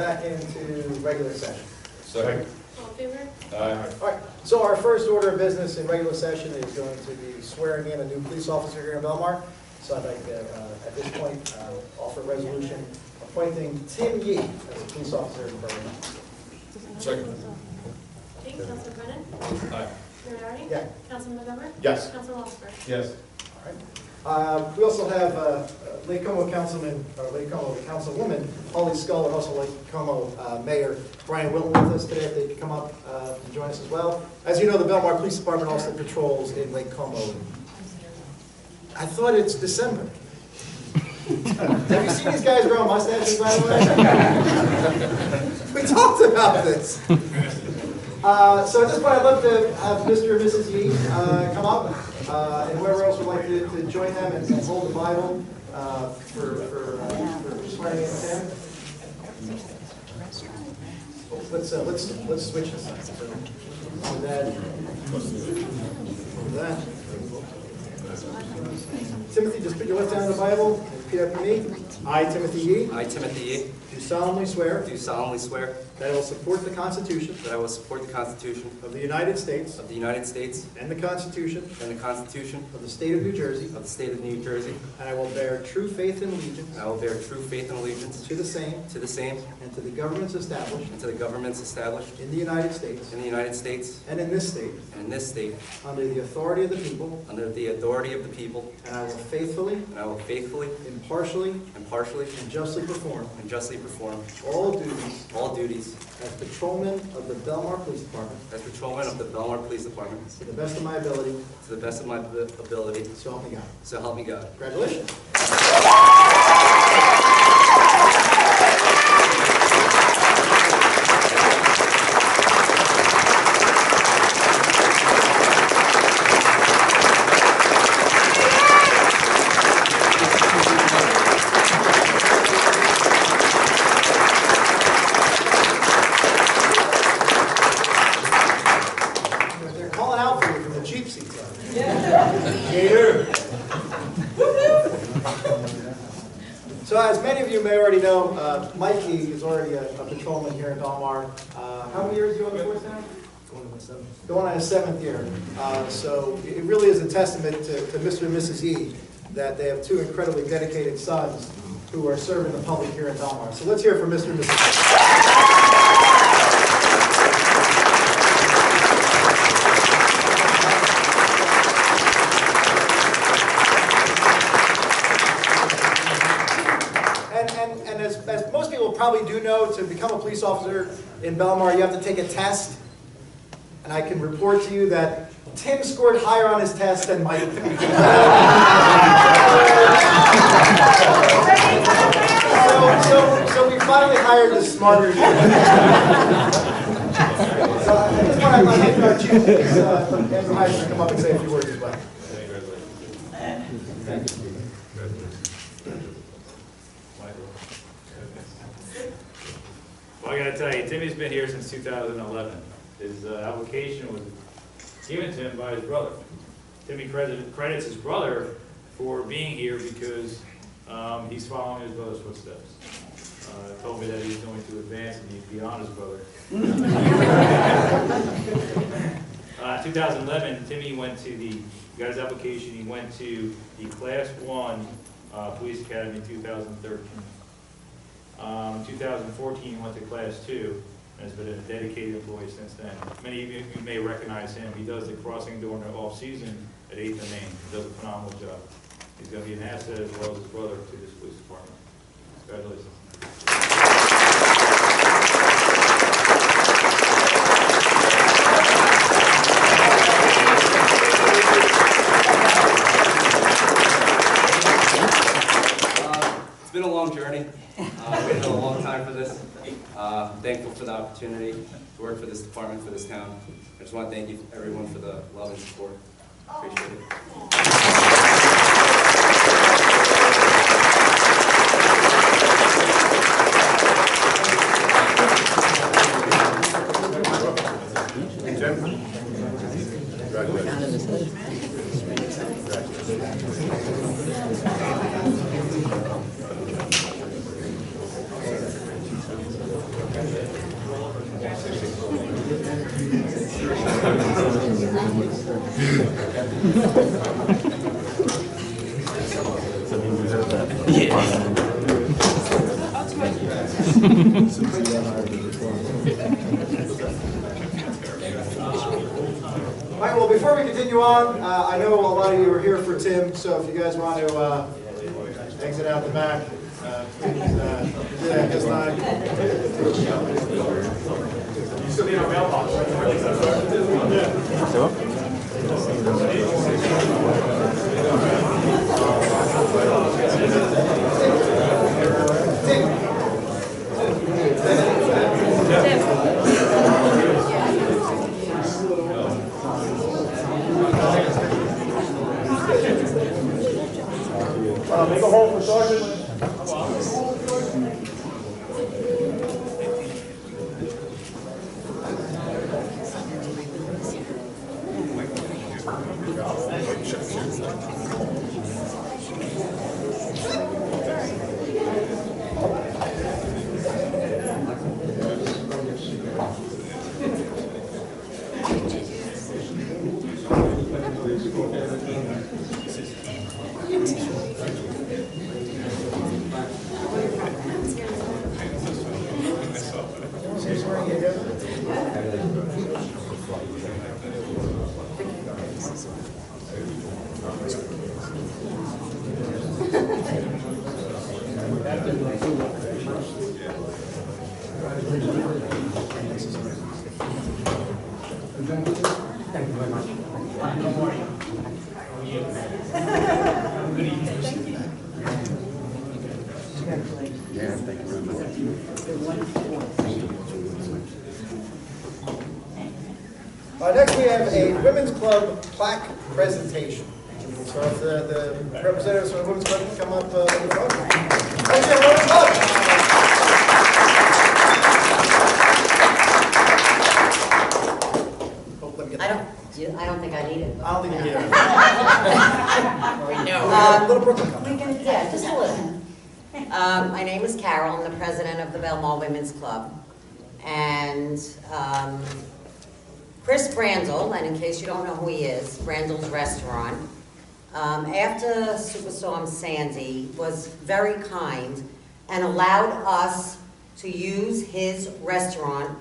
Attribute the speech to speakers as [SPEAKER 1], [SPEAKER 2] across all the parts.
[SPEAKER 1] back into regular session.
[SPEAKER 2] Second.
[SPEAKER 3] All in favor?
[SPEAKER 2] Aye.
[SPEAKER 1] All right, so our first order of business in regular session is going to be swearing in a new police officer here in Belmar. So I'd like to, at this point, offer a resolution appointing Tim Yee as a police officer in Berlin.
[SPEAKER 2] Second.
[SPEAKER 3] Okay, Councilman Brennan?
[SPEAKER 2] Aye.
[SPEAKER 3] Mayor Doherty?
[SPEAKER 1] Yeah.
[SPEAKER 3] Councilman Montgomery?
[SPEAKER 2] Yes.
[SPEAKER 3] Councilman Walker?
[SPEAKER 2] Yes.
[SPEAKER 1] All right. We also have Lake Como Councilman, or Lake Como Councilwoman Holly Scull, and also Lake Como Mayor Brian Wilton with us today. If they could come up and join us as well. As you know, the Belmar Police Department also patrols in Lake Como. I thought it's December. Have you seen these guys grow mustaches, by the way? We talked about this. So at this point, I'd love to have Mr. and Mrs. Yee come up, and whoever else would like to join them and hold the Bible for swearing in Tim. Let's switch this. With that. Timothy, just put your left hand on the Bible and repeat after me. I, Timothy Yee.
[SPEAKER 4] I, Timothy Yee.
[SPEAKER 1] Do solemnly swear.
[SPEAKER 4] Do solemnly swear.
[SPEAKER 1] That I will support the Constitution.
[SPEAKER 4] That I will support the Constitution.
[SPEAKER 1] Of the United States.
[SPEAKER 4] Of the United States.
[SPEAKER 1] And the Constitution.
[SPEAKER 4] And the Constitution.
[SPEAKER 1] Of the State of New Jersey.
[SPEAKER 4] Of the State of New Jersey.
[SPEAKER 1] And I will bear true faith and allegiance.
[SPEAKER 4] And I will bear true faith and allegiance.
[SPEAKER 1] To the same.
[SPEAKER 4] To the same.
[SPEAKER 1] And to the governments established.
[SPEAKER 4] And to the governments established.
[SPEAKER 1] In the United States.
[SPEAKER 4] In the United States.
[SPEAKER 1] And in this state.
[SPEAKER 4] And in this state.
[SPEAKER 1] Under the authority of the people.
[SPEAKER 4] Under the authority of the people.
[SPEAKER 1] And I will faithfully.
[SPEAKER 4] And I will faithfully.
[SPEAKER 1] Impartially.
[SPEAKER 4] Impartially.
[SPEAKER 1] And justly perform.
[SPEAKER 4] And justly perform.
[SPEAKER 1] All duties.
[SPEAKER 4] All duties.
[SPEAKER 1] As patrolman of the Belmar Police Department.
[SPEAKER 4] As patrolman of the Belmar Police Department.
[SPEAKER 1] To the best of my ability.
[SPEAKER 4] To the best of my ability.
[SPEAKER 1] So help me God.
[SPEAKER 4] So help me God.
[SPEAKER 1] Congratulations. They're calling out for you from the cheap seats. Gator. So as many of you may already know, Mikey is already a patrolman here in Belmar. How many years are you on the force now? Going on his 7th year. So it really is a testament to Mr. and Mrs. Yee that they have two incredibly dedicated sons who are serving the public here in Belmar. So let's hear it from Mr. and Mrs. Yee. And as most people probably do know, to become a police officer in Belmar, you have to take a test. And I can report to you that Tim scored higher on his test than Mike. So we finally hired the smarter. So at this point, I'd like our chief of police, Andrew Heisen, to come up and say a few words as well.
[SPEAKER 5] Well, I gotta tell you, Timmy's been here since 2011. His application was given to him by his brother. Timmy credits his brother for being here because he's following his brother's footsteps. Told me that he's going to advance and he's beyond his brother. 2011, Timmy went to got his application, he went to the Class 1 Police Academy in 2013. 2014, he went to Class 2 and has been a dedicated employee since then. Many of you may recognize him. He does the crossing during the off-season at 8th and Main. He does a phenomenal job. He's going to be an asset as well as his brother to this police department. Congratulations.
[SPEAKER 4] It's been a long journey. Waited a long time for this. I'm thankful for the opportunity to work for this department, for this town. I just want to thank you, everyone, for the love and support. Appreciate it.
[SPEAKER 1] All right, well, before we continue on, I know a lot of you are here for Tim, so if you guys want to exit out the back, please do that this time.
[SPEAKER 5] You still need our mailbox.
[SPEAKER 1] Make a hole for Sergeant. Next we have a Women's Club plaque presentation. So if the representatives from the Women's Club can come up to the front. Thank you, Women's Club!
[SPEAKER 6] I don't think I need it.
[SPEAKER 1] I don't think you need it.
[SPEAKER 6] Little Brooklyn. Yeah, just a little. My name is Carol. I'm the president of the Belmar Women's Club. And Chris Brandel, and in case you don't know who he is, Brandel's Restaurant, after Superstorm Sandy, was very kind and allowed us to use his restaurant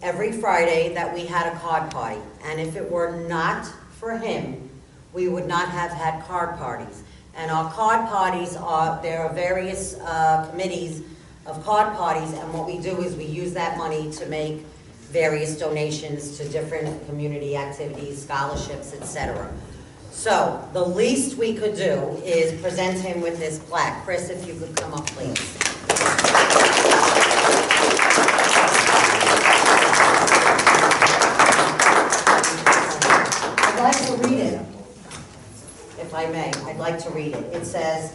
[SPEAKER 6] every Friday that we had a card party. And if it were not for him, we would not have had card parties. And our card parties there are various committees of card parties, and what we do is we use that money to make various donations to different community activities, scholarships, etc. So the least we could do is present him with this plaque. Chris, if you could come up, please. I'd like to read it, if I may. I'd like to read it. It says,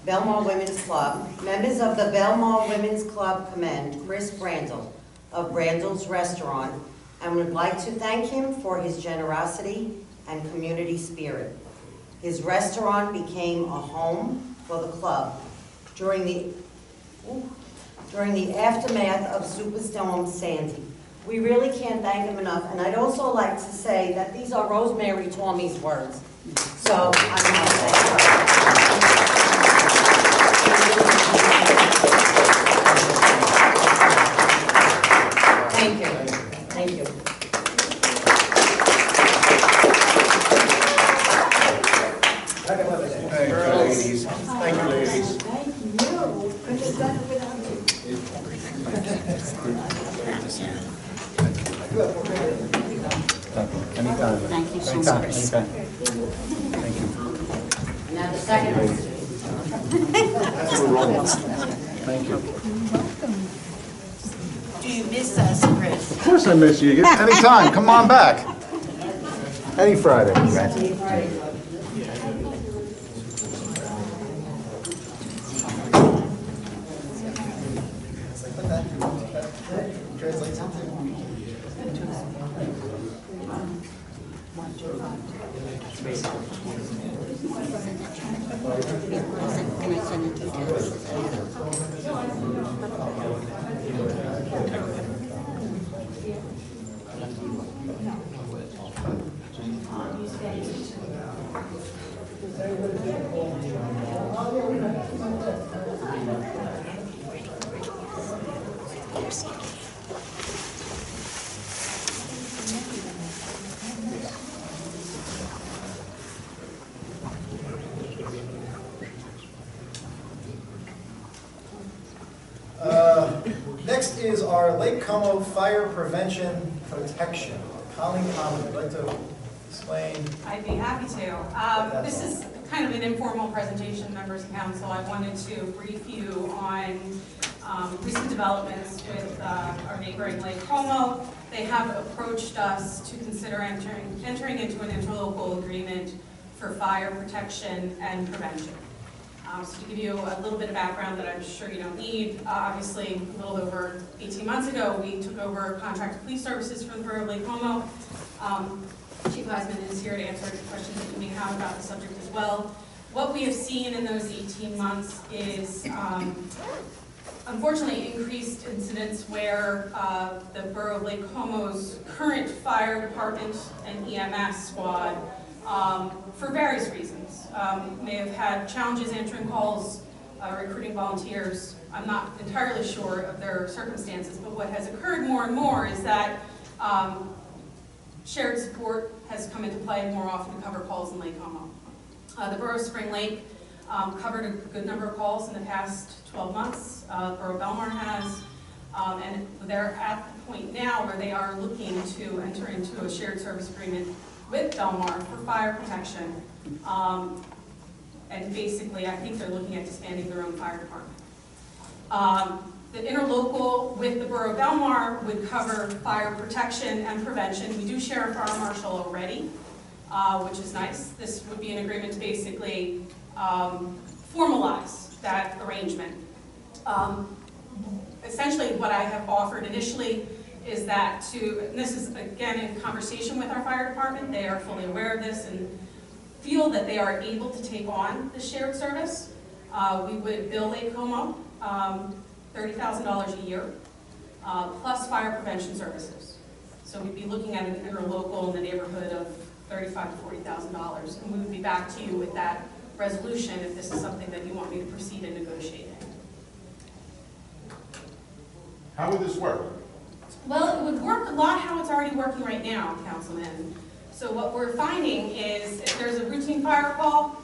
[SPEAKER 6] Belmar Women's Club. Members of the Belmar Women's Club commend Chris Brandel of Brandel's Restaurant and would like to thank him for his generosity and community spirit. His restaurant became a home for the club during the aftermath of Superstorm Sandy. We really can't thank him enough, and I'd also like to say that these are Rosemary Tormey's words. So I'm going to say thank you. Thank you.
[SPEAKER 1] Thank you, ladies. Thank you, ladies.
[SPEAKER 6] Thank you. Couldn't have done it without you.
[SPEAKER 7] Anytime.
[SPEAKER 6] Thank you so
[SPEAKER 7] Anytime.
[SPEAKER 6] much.
[SPEAKER 7] Anytime. Thank you.
[SPEAKER 6] Now the second one.
[SPEAKER 7] Thank you.
[SPEAKER 6] Do you miss us, Chris?
[SPEAKER 7] Of course I miss you. Anytime. Come on back. Any Friday.
[SPEAKER 1] Translate something.
[SPEAKER 6] Can I send it to you?
[SPEAKER 1] Next is our Lake Como Fire Prevention Protection. Colleen Conlon, would you like to explain?
[SPEAKER 8] I'd be happy to. This is kind of an informal presentation, members of council. I wanted to brief you on recent developments with our neighboring Lake Como. They have approached us to consider entering into an interlocal agreement for fire protection and prevention. So to give you a little bit of background that I'm sure you don't need, obviously a little over 18 months ago, we took over contracted police services for the borough of Lake Como. Chief Heisman is here to answer any questions that you may have about the subject as well. What we have seen in those 18 months is, unfortunately, increased incidents where the borough of Lake Como's current fire department and EMS squad, for various reasons, may have had challenges answering calls, recruiting volunteers. I'm not entirely sure of their circumstances, but what has occurred more and more is that shared support has come into play more often to cover calls in Lake Como. The borough of Spring Lake covered a good number of calls in the past 12 months. Borough of Belmar has, and they're at the point now where they are looking to enter into a shared service agreement with Belmar for fire protection. And basically, I think they're looking at disbanding their own fire department. The interlocal with the borough of Belmar would cover fire protection and prevention. We do share a fire marshal already, which is nice. This would be an agreement to basically formalize that arrangement. Essentially, what I have offered initially is that and this is again in conversation with our fire department, they are fully aware of this and feel that they are able to take on the shared service. We would bill Lake Como $30,000 a year, plus fire prevention services. So we'd be looking at an interlocal in the neighborhood of $35,000 to $40,000, and we would be back to you with that resolution if this is something that you want me to proceed in negotiating.
[SPEAKER 2] How would this work?
[SPEAKER 8] Well, it would work a lot how it's already working right now, Councilman. So what we're finding is if there's a routine fire call,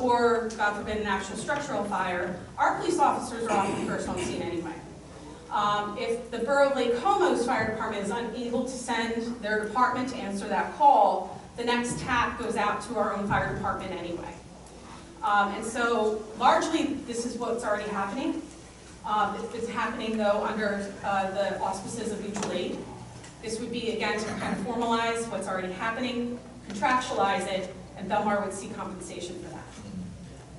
[SPEAKER 8] or, God forbid, an actual structural fire, our police officers are often first on scene anyway. If the borough of Lake Como's fire department is unable to send their department to answer that call, the next tap goes out to our own fire department anyway. And so, largely, this is what's already happening. It's happening, though, under the auspices of mutual aid. This would be, again, to kind of formalize what's already happening, contractualize it, and Belmar would see compensation for that.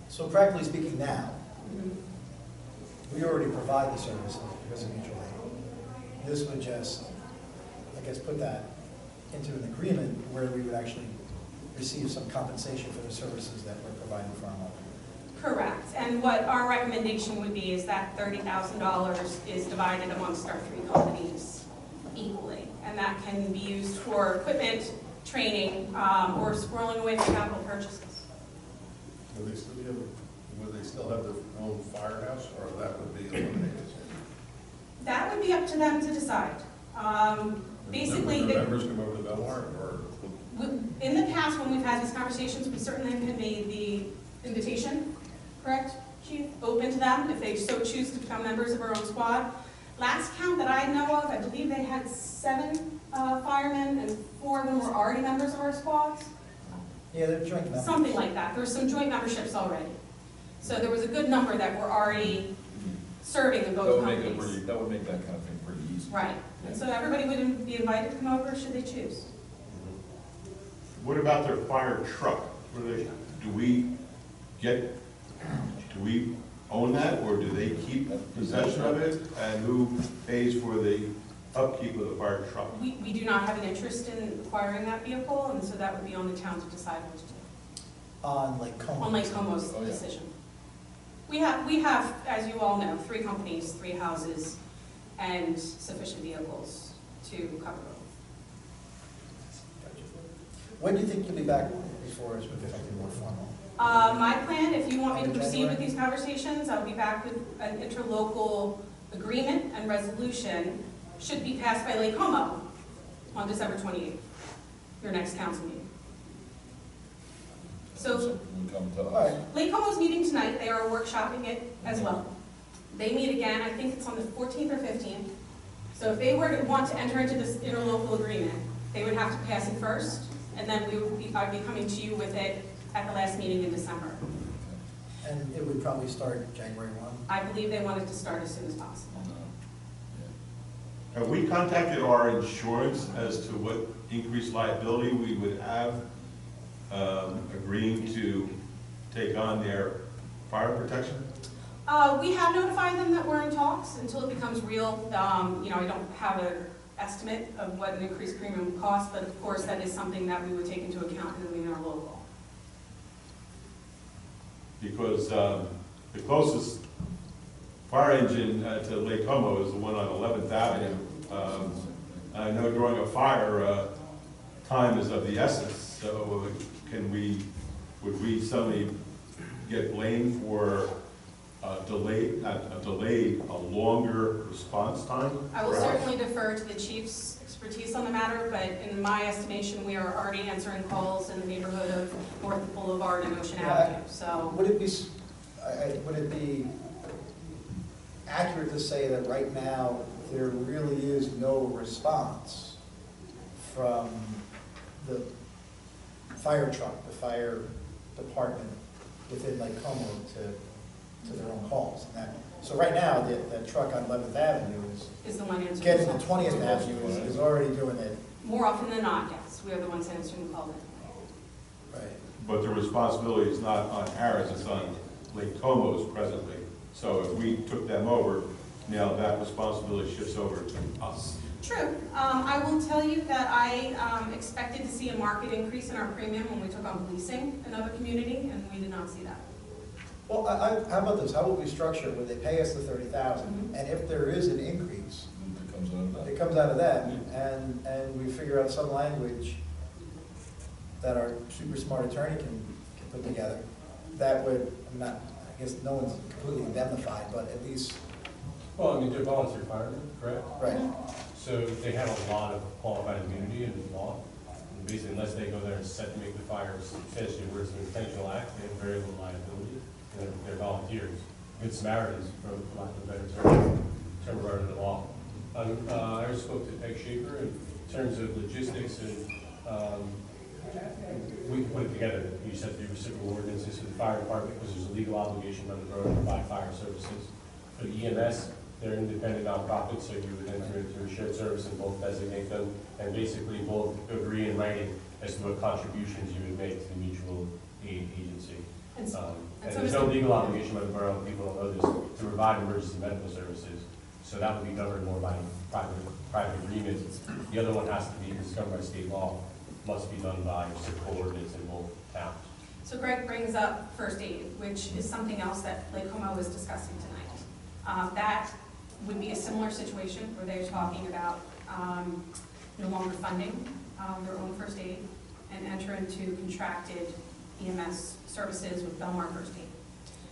[SPEAKER 1] So practically speaking now, we already provide the services because of mutual aid. This would just, I guess, put that into an agreement where we would actually receive some compensation for the services that we're providing for our home.
[SPEAKER 8] Correct. And what our recommendation would be is that $30,000 is divided amongst our three companies equally. And that can be used for equipment, training, or squirreling away for capital purchases.
[SPEAKER 2] Would they still have their own firehouse, or that would be eliminated?
[SPEAKER 8] That would be up to them to decide. Basically,
[SPEAKER 2] Would the members come over to Belmar, or?
[SPEAKER 8] In the past, when we've had these conversations, we certainly have made the invitation, correct, Chief? Open to them if they so choose to become members of our own squad. Last count that I know of, I believe they had 7 firemen, and 4 of them were already members of our squads.
[SPEAKER 1] Yeah, they're joint members.
[SPEAKER 8] Something like that. There were some joint memberships already. So there was a good number that were already serving in both companies.
[SPEAKER 2] That would make that kind of thing pretty easy.
[SPEAKER 8] Right. And so everybody would be invited to come over should they choose.
[SPEAKER 9] What about their fire truck? Do we own that, or do they keep possession of it? And who pays for the upkeep of the fire truck?
[SPEAKER 8] We do not have an interest in acquiring that vehicle, and so that would be on the town to decide what to do.
[SPEAKER 1] On Lake Como.
[SPEAKER 8] On Lake Como's decision. We have, as you all know, 3 companies, 3 houses, and sufficient vehicles to cover them.
[SPEAKER 1] When do you think you'll be back before it's something more formal?
[SPEAKER 8] My plan, if you want me to proceed with these conversations, I'll be back with an interlocal agreement and resolution, should be passed by Lake Como on December 28th, your next council meeting. So,
[SPEAKER 2] You come to
[SPEAKER 1] All right.
[SPEAKER 2] us.
[SPEAKER 8] Lake Como's meeting tonight, they are workshopping it as well. They meet again, I think it's on the 14th or 15th. So if they were to want to enter into this interlocal agreement, they would have to pass it first, and then I'd be coming to you with it at the last meeting in December.
[SPEAKER 1] And it would probably start January 1.
[SPEAKER 8] I believe they wanted to start as soon as possible.
[SPEAKER 9] Have we contacted our insurance as to what increased liability we would have, agreeing to take on their fire protection?
[SPEAKER 8] We have notified them that we're in talks until it becomes real. I don't have an estimate of what an increased premium will cost, but of course that is something that we would take into account in the interlocal.
[SPEAKER 9] Because the closest fire engine to Lake Como is the one on 11th Avenue. I know during a fire, time is of the essence, so would we suddenly get blamed for a longer response time?
[SPEAKER 8] I will
[SPEAKER 9] perhaps?
[SPEAKER 8] certainly defer to the chief's expertise on the matter, but in my estimation, we are already answering calls in the neighborhood of North Boulevard and Ocean Avenue, so.
[SPEAKER 1] Would it be accurate to say that right now, there really is no response from the fire truck, the fire department within Lake Como to their own calls? So right now, the truck on 11th Avenue
[SPEAKER 8] Is the one answering.
[SPEAKER 1] getting to
[SPEAKER 8] the calls.
[SPEAKER 1] 20th Avenue is already doing it.
[SPEAKER 8] More often than not, yes, we are the ones answering the call.
[SPEAKER 1] Right.
[SPEAKER 9] But the responsibility is not on ours, it's on Lake Como's presently. So if we took them over, now that responsibility shifts over to us.
[SPEAKER 8] True. I will tell you that I expected to see a market increase in our premium when we took on policing another community, and we did not see that.
[SPEAKER 1] Well, how about this? How would we structure it? Would they pay us the $30,000? And if there is an increase, it comes out of that, and we figure out some language that our super smart attorney can put together. That would, I guess no one's completely indemnified, but at least.
[SPEAKER 10] Well, I mean, they're volunteer firemen, correct?
[SPEAKER 1] Right.
[SPEAKER 10] So they have a lot of qualified immunity in law. And basically, unless they go there and set to make the fire substantially where it's an intentional act, they have very little liability. And they're volunteers, good Samaritans, for lack of a better term regarding the law. I already spoke to Peg Schaefer in terms of logistics, and we can put it together. You just have to do reciprocal ordinances for the fire department because there's a legal obligation by the borough to provide fire services. For the EMS, they're independent nonprofits, so you would enter into a shared service and both designate them, and basically both agree in writing as to what contributions you would make to the mutual aid agency. And there's no legal obligation by the borough, people don't know this, to provide emergency medical services. So that would be governed more by private agreement. The other one has to be, because it's governed by state law, must be done by reciprocal ordinance in both towns.
[SPEAKER 8] So Greg brings up first aid, which is something else that Lake Como is discussing tonight. That would be a similar situation where they're talking about no longer funding their own first aid and enter into contracted EMS services with Belmar First Aid.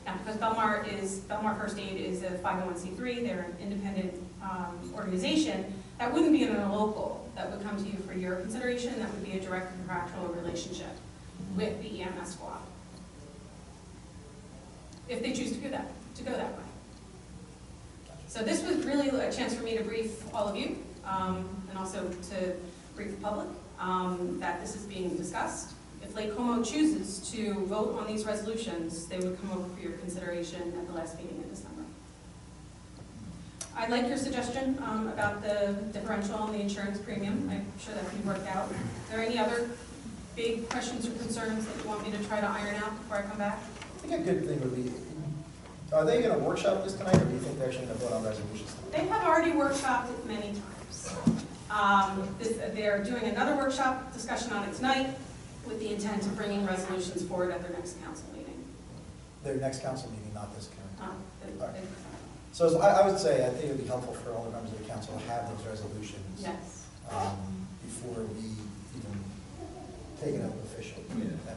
[SPEAKER 8] Now, because Belmar First Aid is a 501c3, they're an independent organization, that wouldn't be an interlocal that would come to you for your consideration. That would be a direct contractual relationship with the EMS squad, if they choose to go that way. So this was really a chance for me to brief all of you, and also to brief the public that this is being discussed. If Lake Como chooses to vote on these resolutions, they would come over for your consideration at the last meeting in December. I'd like your suggestion about the differential on the insurance premium. I'm sure that can be worked out. Are there any other big questions or concerns that you want me to try to iron out before I come back?
[SPEAKER 1] I think a good thing would be, are they going to workshop this tonight, or do you think they're actually going to vote on resolutions tonight?
[SPEAKER 8] They have already workshopped it many times. They're doing another workshop discussion on it tonight with the intent of bringing resolutions forward at their next council meeting.
[SPEAKER 1] Their next council meeting, not this council.
[SPEAKER 8] Right.
[SPEAKER 1] So I would say, I think it would be helpful for all the members of the council to have those resolutions
[SPEAKER 8] Yes.
[SPEAKER 1] before we even take it up official.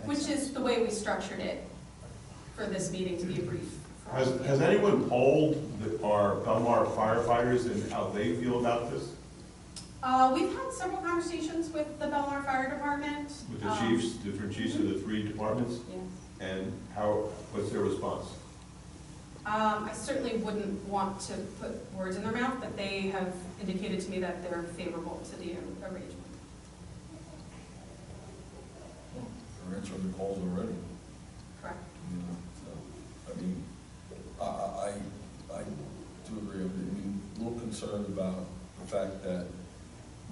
[SPEAKER 8] Which is the way we structured it for this meeting to be a brief.
[SPEAKER 9] Has anyone polled our Belmar firefighters and how they feel about this?
[SPEAKER 8] We've had several conversations with the Belmar Fire Department.
[SPEAKER 9] With the chiefs, different chiefs of the three departments?
[SPEAKER 8] Yes.
[SPEAKER 9] And what's their response?
[SPEAKER 8] I certainly wouldn't want to put words in their mouth, but they have indicated to me that they're favorable to the arrangement.
[SPEAKER 11] They're answering the calls already.
[SPEAKER 8] Correct.
[SPEAKER 11] You know, so, I mean, I do agree. I mean, a little concerned about the fact that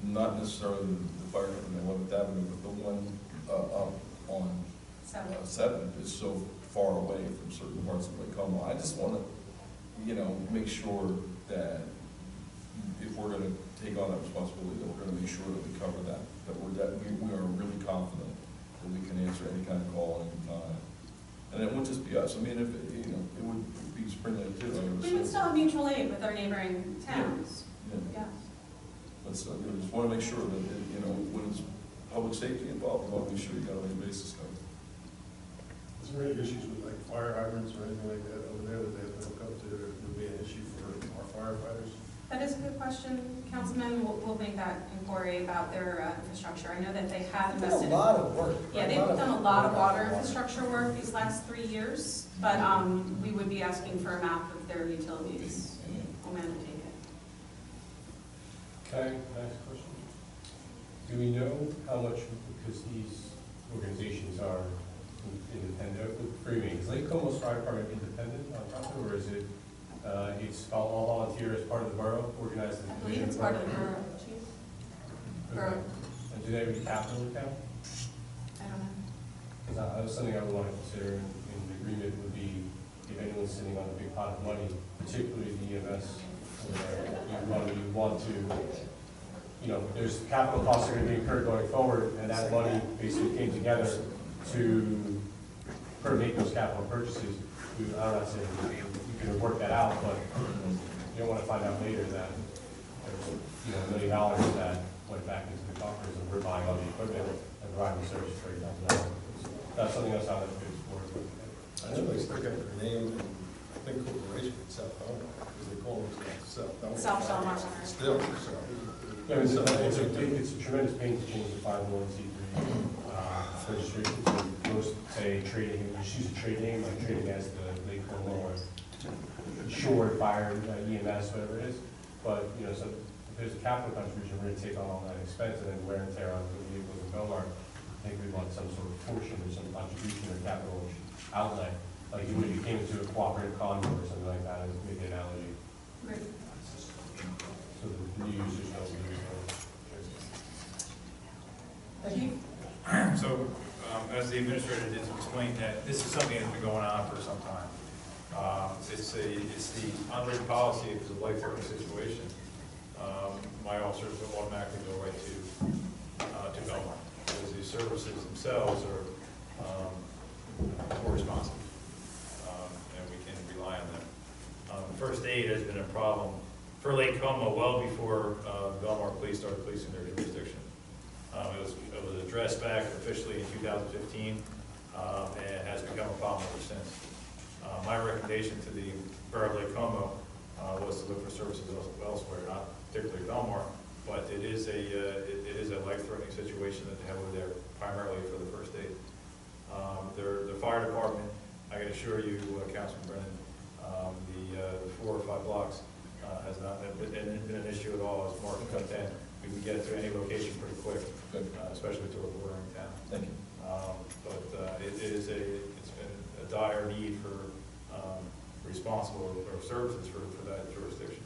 [SPEAKER 11] not necessarily the fire department on 11th Avenue, but the one up on 7th is so far away from certain parts of Lake Como. I just want to, you know, make sure that if we're going to take on that responsibility, that we're going to make sure that we cover that, we are really confident that we can answer any kind of call at any time. And it wouldn't just be us. I mean, if it, you know, it would be Spring Lake too.
[SPEAKER 8] We would still have mutual aid with our neighboring towns.
[SPEAKER 11] Yeah.
[SPEAKER 8] Yes.
[SPEAKER 11] But so, we just want to make sure that, you know, when it's public safety involved, we want to make sure you got all your bases covered.
[SPEAKER 2] Is there any issues with like fire hydrants or anything like that over there that they have to hook up to, that would be an issue for our firefighters?
[SPEAKER 8] That is a good question, Councilman. We'll make that inquiry about their infrastructure. I know that they have invested.
[SPEAKER 1] A lot of work.
[SPEAKER 8] Yeah, they've done a lot of water infrastructure work these last 3 years, but we would be asking for a map of their utilities. We'll undertake it.
[SPEAKER 10] Okay, next question. Do we know how much, because these organizations are independent, is Lake Como's fire department independent on profit, or is it, it's all volunteer as part of the borough, organized?
[SPEAKER 8] I believe it's part of the borough, chief.
[SPEAKER 10] Okay. And do they have any capital account?
[SPEAKER 8] I don't know.
[SPEAKER 10] Because that was something I would want to consider in the agreement would be if anyone's sitting on a big pot of money, particularly the EMS, you want to, you know, there's capital costs that are going to be incurred going forward, and that money basically came together to make those capital purchases. I'm not saying you can work that out, but you don't want to find out later that there's, you know, $1 million that went back into the coffers and we're buying all the equipment and providing the service for $8,000. That's something else I'll have to explore.
[SPEAKER 2] I know they still got their name and I think corporation in South Belmar, because they call them South Belmar.
[SPEAKER 8] South Belmar.
[SPEAKER 2] Still, so.
[SPEAKER 10] Yeah, it's a tremendous pain to change the 501c3 registration. So most say trading, just use a trade name, like trading as the Lake Como or Shore, Fire, EMS, whatever it is. But, you know, so if there's a capital contribution, we're going to take on all that expense and then wear and tear on the vehicles in Belmar. I think we want some sort of portion or some contribution or capital outlay, like you would if you came into a cooperative condo or something like that, as maybe an analogy.
[SPEAKER 8] Right.
[SPEAKER 10] So the new users know we use
[SPEAKER 1] Thank you.
[SPEAKER 5] So, as the administrator did explain, that this is something that's been going on for some time. It's the unwritten policy, if it's a life-threatening situation, my officers will automatically go right to Belmar, because the services themselves are more responsive, and we can rely on them. First aid has been a problem for Lake Como well before Belmar Police started policing their jurisdiction. It was addressed back officially in 2015 and has become a problem ever since. My recommendation to the Borough of Lake Como was to look for services elsewhere, not particularly Belmar, but it is a life-threatening situation that they have over there, primarily for the first aid. The fire department, I can assure you, Councilman Brennan, the 4 or 5 blocks has not been an issue at all. As Mark contend, we can get to any location pretty quick, especially to a bordering town.
[SPEAKER 11] Thank you.
[SPEAKER 5] But it's been a dire need for responsible or services for that jurisdiction.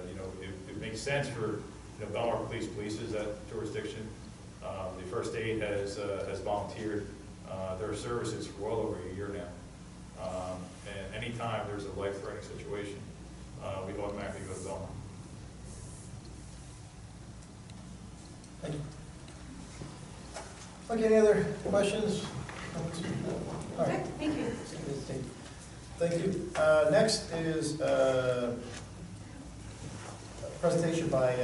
[SPEAKER 5] You know, it makes sense for, you know, Belmar Police polices that jurisdiction. The first aid has volunteered their services for well over a year now. And anytime there's a life-threatening situation, we automatically go to Belmar.
[SPEAKER 1] Thank you. Okay, any other questions? All right.
[SPEAKER 8] Okay, thank you.
[SPEAKER 1] Thank you. Next is a presentation by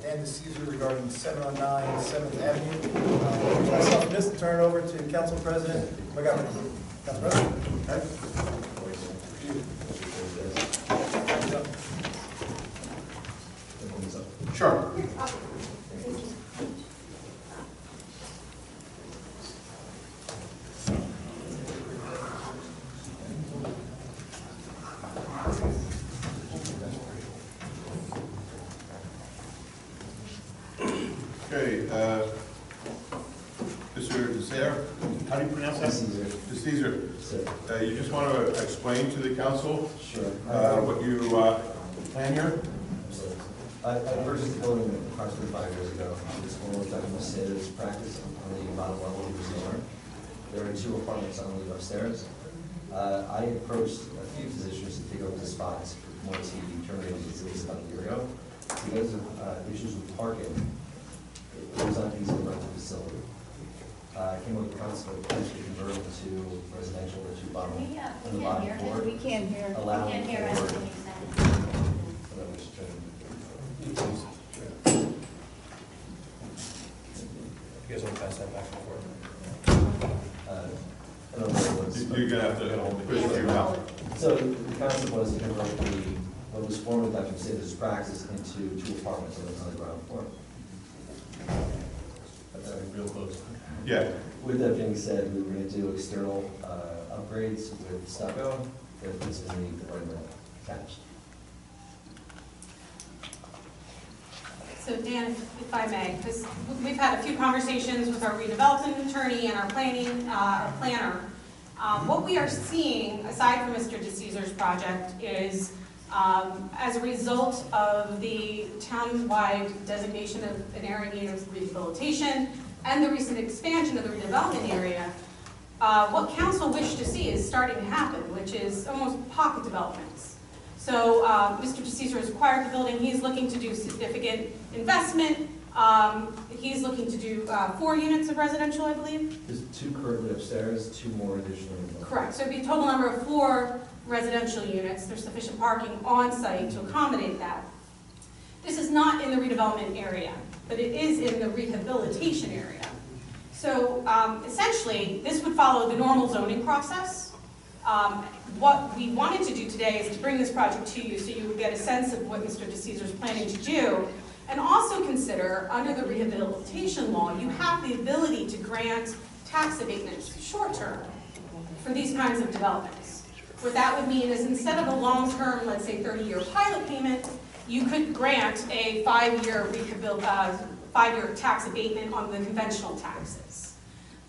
[SPEAKER 1] Dan DeCesar regarding 709 7th Avenue. Myself, just to turn it over to Council President McGovern. Council President.
[SPEAKER 7] Sure.
[SPEAKER 9] Okay, Mr. DeSare, how do you pronounce that? DeCesar. You just want to explain to the council
[SPEAKER 12] Sure.
[SPEAKER 9] what you plan here?
[SPEAKER 12] I purchased the building approximately 5 years ago. This one was done in the standards practice on the bottom level of the resort. There are 2 apartments on the upstairs. I approached a few physicians to take over the spots once he terminated his lease about a year ago. Because of issues with parking, it was not easy to run the facility. I came up with the concept of potentially converting to residential or 2 bottom on the bottom floor.
[SPEAKER 13] We can't hear.
[SPEAKER 12] Allowing
[SPEAKER 13] We can't hear
[SPEAKER 12] for-
[SPEAKER 13] anything he's saying.
[SPEAKER 12] So that was trying to-
[SPEAKER 10] You guys want to pass that back and forth?
[SPEAKER 12] I don't know what it was.
[SPEAKER 9] You're gonna have to push it to your mouth.
[SPEAKER 12] So the concept was to convert what was formerly Dr. Sanders' practice into 2 apartments on the ground floor.
[SPEAKER 10] That's real close.
[SPEAKER 9] Yeah.
[SPEAKER 12] With that being said, we were going to do external upgrades with stucco that fits in the apartment attached.
[SPEAKER 8] So Dan, if I may, because we've had a few conversations with our redevelopment attorney and our planner. What we are seeing, aside from Mr. DeCesar's project, is as a result of the town-wide designation of an area in need of rehabilitation and the recent expansion of the redevelopment area, what council wished to see is starting to happen, which is almost pocket developments. So Mr. DeCesar has acquired the building. He's looking to do significant investment. He's looking to do 4 units of residential, I believe.
[SPEAKER 12] There's 2 currently upstairs, 2 more additional.
[SPEAKER 8] Correct. So it'd be a total number of 4 residential units. There's sufficient parking on site to accommodate that. This is not in the redevelopment area, but it is in the rehabilitation area. So essentially, this would follow the normal zoning process. What we wanted to do today is to bring this project to you so you would get a sense of what Mr. DeCesar is planning to do, and also consider, under the rehabilitation law, you have the ability to grant tax abatements short-term for these kinds of developments. What that would mean is instead of a long-term, let's say 30-year pilot payment, you could grant a 5-year tax abatement on the conventional taxes.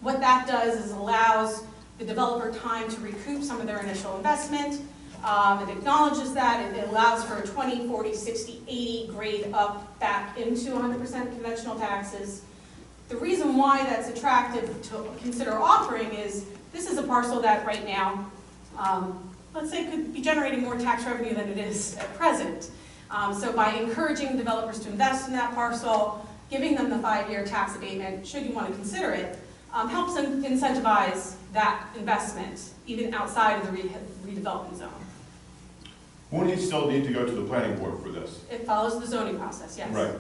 [SPEAKER 8] What that does is allows the developer time to recoup some of their initial investment. It acknowledges that. It allows for a 20, 40, 60, 80 grade up back into 100% conventional taxes. The reason why that's attractive to consider offering is this is a parcel that right now, let's say, could be generating more tax revenue than it is at present. So by encouraging developers to invest in that parcel, giving them the 5-year tax abatement, should you want to consider it, helps them incentivize that investment, even outside of the redevelopment zone.
[SPEAKER 9] Won't he still need to go to the planning board for this?
[SPEAKER 8] It follows the zoning process, yes.
[SPEAKER 9] Right.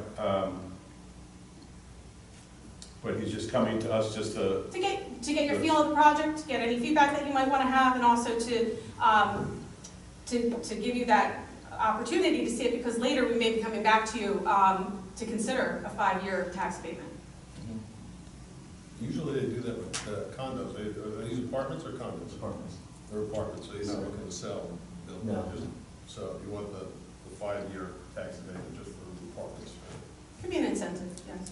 [SPEAKER 9] But he's just coming to us just to...
[SPEAKER 8] To get your feel of the project, get any feedback that you might want to have, and also to give you that opportunity to see it, because later we may be coming back to you to consider a 5-year tax abatement.
[SPEAKER 2] Usually they do that with condos. Are these apartments or condos?
[SPEAKER 12] Apartments.
[SPEAKER 2] They're apartments, so you're not looking to sell.
[SPEAKER 12] No.
[SPEAKER 2] So you want the 5-year tax abatement just for the apartments?
[SPEAKER 8] Could be an incentive, yes.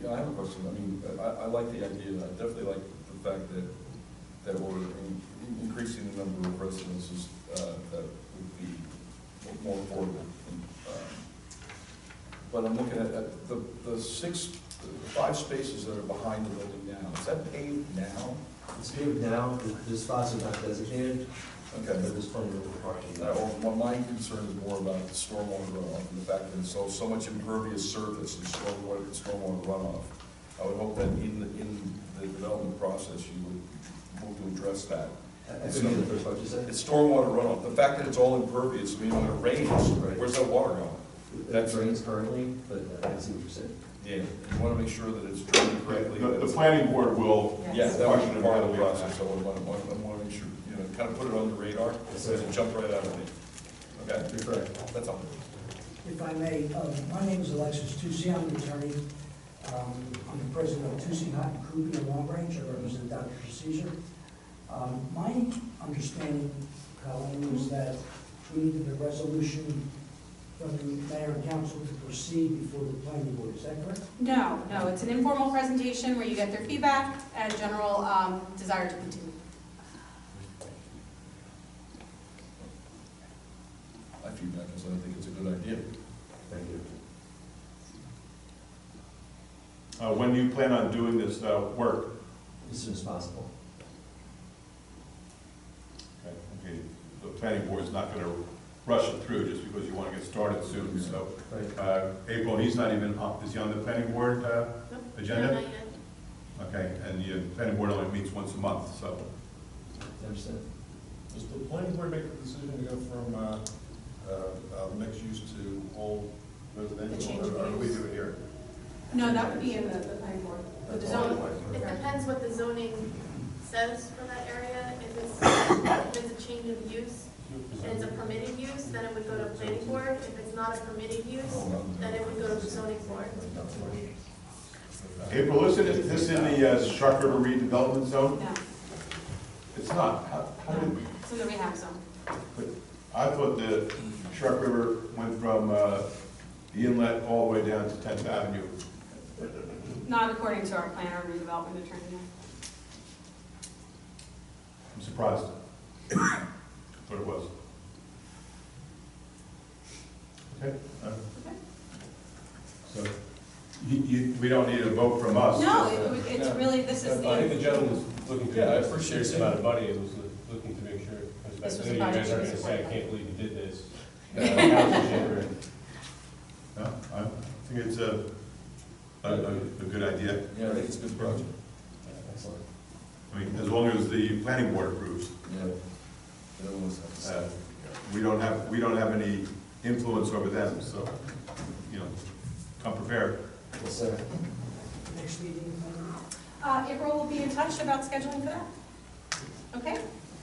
[SPEAKER 11] Yeah, I have a question. I mean, I like the idea. I definitely like the fact that we're increasing the number of residences that would be more affordable. But I'm looking at the 5 spaces that are behind the building now. Is that paved now?
[SPEAKER 12] It's paved now. The spots are not designated.
[SPEAKER 11] Okay.
[SPEAKER 12] But there's plenty of parking.
[SPEAKER 11] My concern is more about the stormwater runoff and the fact that it's so much impervious surface and stormwater runoff. I would hope that in the development process you would move to address that.
[SPEAKER 12] I think the first part you said?
[SPEAKER 11] It's stormwater runoff. The fact that it's all impervious, I mean, when it rains, where's that water going?
[SPEAKER 12] That drains currently, but I see what you're saying.
[SPEAKER 11] Yeah, you want to make sure that it's drained correctly.
[SPEAKER 9] The planning board will...
[SPEAKER 11] Yeah, that would be part of the process. I want to make sure, kind of put it on the radar, so it jump right out of me. Okay?
[SPEAKER 12] You're correct.
[SPEAKER 11] That's all.
[SPEAKER 14] If I may, my name is Alexis Tucci. I'm the attorney. I'm the president of Tucci, Houghton, Krupe, and Long Range. I represent Dr. Caesar. My understanding, Colleen, was that we needed a resolution from the mayor and council to proceed before the planning board, is that correct?
[SPEAKER 8] No, it's an informal presentation where you get their feedback and general desire to continue.
[SPEAKER 11] My feedback is I think it's a good idea.
[SPEAKER 9] Thank you. When do you plan on doing this work?
[SPEAKER 12] As soon as possible.
[SPEAKER 9] Okay, the planning board is not going to rush it through just because you want to get started soon, so. April, he's not even, is he on the planning board agenda?
[SPEAKER 3] No, not yet.
[SPEAKER 9] Okay, and the planning board only meets once a month, so.
[SPEAKER 12] Understand?
[SPEAKER 2] Does the planning board make the decision to go from mixed use to all residential, or do we do it here?
[SPEAKER 8] No, that would be in the planning board.
[SPEAKER 3] The zone, it depends what the zoning says for that area. If it's a change of use and it's a permitted use, then it would go to planning board. If it's not a permitted use, then it would go to the zoning board.
[SPEAKER 9] April, isn't this in the Shark River redevelopment zone?
[SPEAKER 8] No,
[SPEAKER 9] It's not. How did,
[SPEAKER 8] it's in the rehab zone.
[SPEAKER 9] I thought the Shark River went from the inlet all the way down to 10th Avenue.
[SPEAKER 8] Not according to our planner or redevelopment attorney.
[SPEAKER 9] I'm surprised. Thought it was. Okay. So, we don't need a vote from us.
[SPEAKER 8] No, it's really, this is
[SPEAKER 10] I think
[SPEAKER 8] the,
[SPEAKER 10] the gentleman was looking to,
[SPEAKER 11] Yeah, I
[SPEAKER 10] a
[SPEAKER 11] appreciate
[SPEAKER 10] serious
[SPEAKER 11] it.
[SPEAKER 10] amount of money, and was looking to make sure,
[SPEAKER 8] This
[SPEAKER 10] because
[SPEAKER 8] was
[SPEAKER 10] you
[SPEAKER 8] a
[SPEAKER 10] guys
[SPEAKER 8] project
[SPEAKER 10] are going
[SPEAKER 8] to
[SPEAKER 10] to
[SPEAKER 8] support
[SPEAKER 10] say, I
[SPEAKER 8] that.
[SPEAKER 10] can't believe you did this.
[SPEAKER 9] No, I think it's a good idea.
[SPEAKER 11] Yeah, I think it's a good project.
[SPEAKER 12] Excellent.
[SPEAKER 9] I mean, as long as the planning board approves.
[SPEAKER 11] Yeah.
[SPEAKER 9] We don't have any influence over them, so, come prepared.
[SPEAKER 12] Yes, sir.
[SPEAKER 14] Next meeting,
[SPEAKER 8] April will be in touch about scheduling for that. Okay,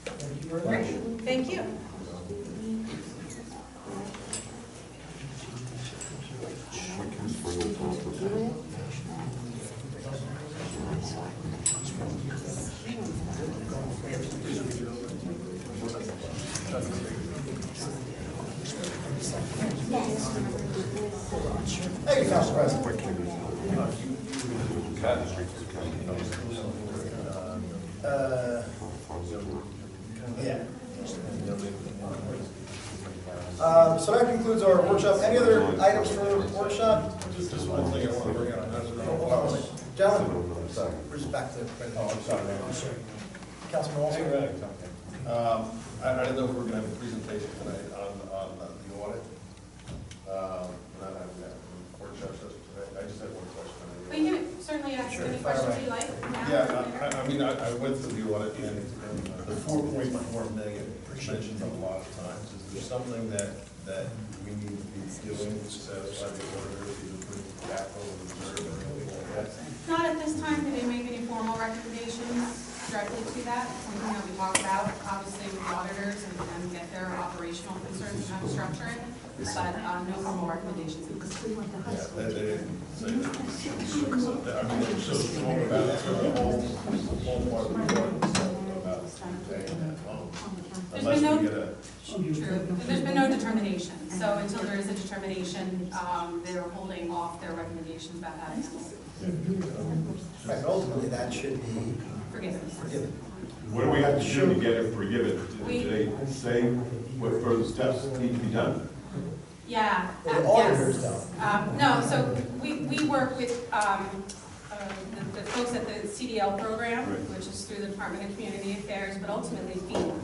[SPEAKER 14] thank you very
[SPEAKER 8] great,
[SPEAKER 14] much.
[SPEAKER 8] thank you.
[SPEAKER 1] Thank you, Council President. Yeah. So that concludes our workshop. Any other items for the workshop?
[SPEAKER 2] Just one thing I want to bring up.
[SPEAKER 1] Gentlemen,
[SPEAKER 2] Sorry.
[SPEAKER 1] we're just back to.
[SPEAKER 2] Oh, I'm sorry, man.
[SPEAKER 1] Councilman Olson.
[SPEAKER 2] I didn't know if we were going to have a presentation tonight on the audit. Not having that workshop session today. I just had one question.
[SPEAKER 8] But you can certainly ask any questions you like.
[SPEAKER 2] Yeah, I mean, I went through the audit and the 4.4 million mentioned a lot of times. Is there something that we need to be doing to satisfy the auditors, either put capital or reserve or anything like that?
[SPEAKER 8] Not at this time, did they make any formal recommendations directly to that? Something that we talk about, obviously, with the auditors and get their operational concerns and how to structure it, but no formal recommendations.
[SPEAKER 2] Yeah, they didn't say that. I mean, they're so strong about it, so the whole part of the audit is about paying that loan. Unless we get a,
[SPEAKER 8] True, there's been no determination, so until there is a determination, they're holding off their recommendations about that.
[SPEAKER 1] Right, ultimately, that should be
[SPEAKER 8] Forgiveness.
[SPEAKER 1] forgiven.
[SPEAKER 9] What do we have to do to get it forgiven? Did they say what further steps need to be done?
[SPEAKER 8] Yeah.
[SPEAKER 1] Well, the auditors
[SPEAKER 8] yes.
[SPEAKER 1] don't.
[SPEAKER 8] No, so we work with the folks at the CDL program,
[SPEAKER 9] Right.
[SPEAKER 8] which is through the Department of Community Affairs, but ultimately FEMA.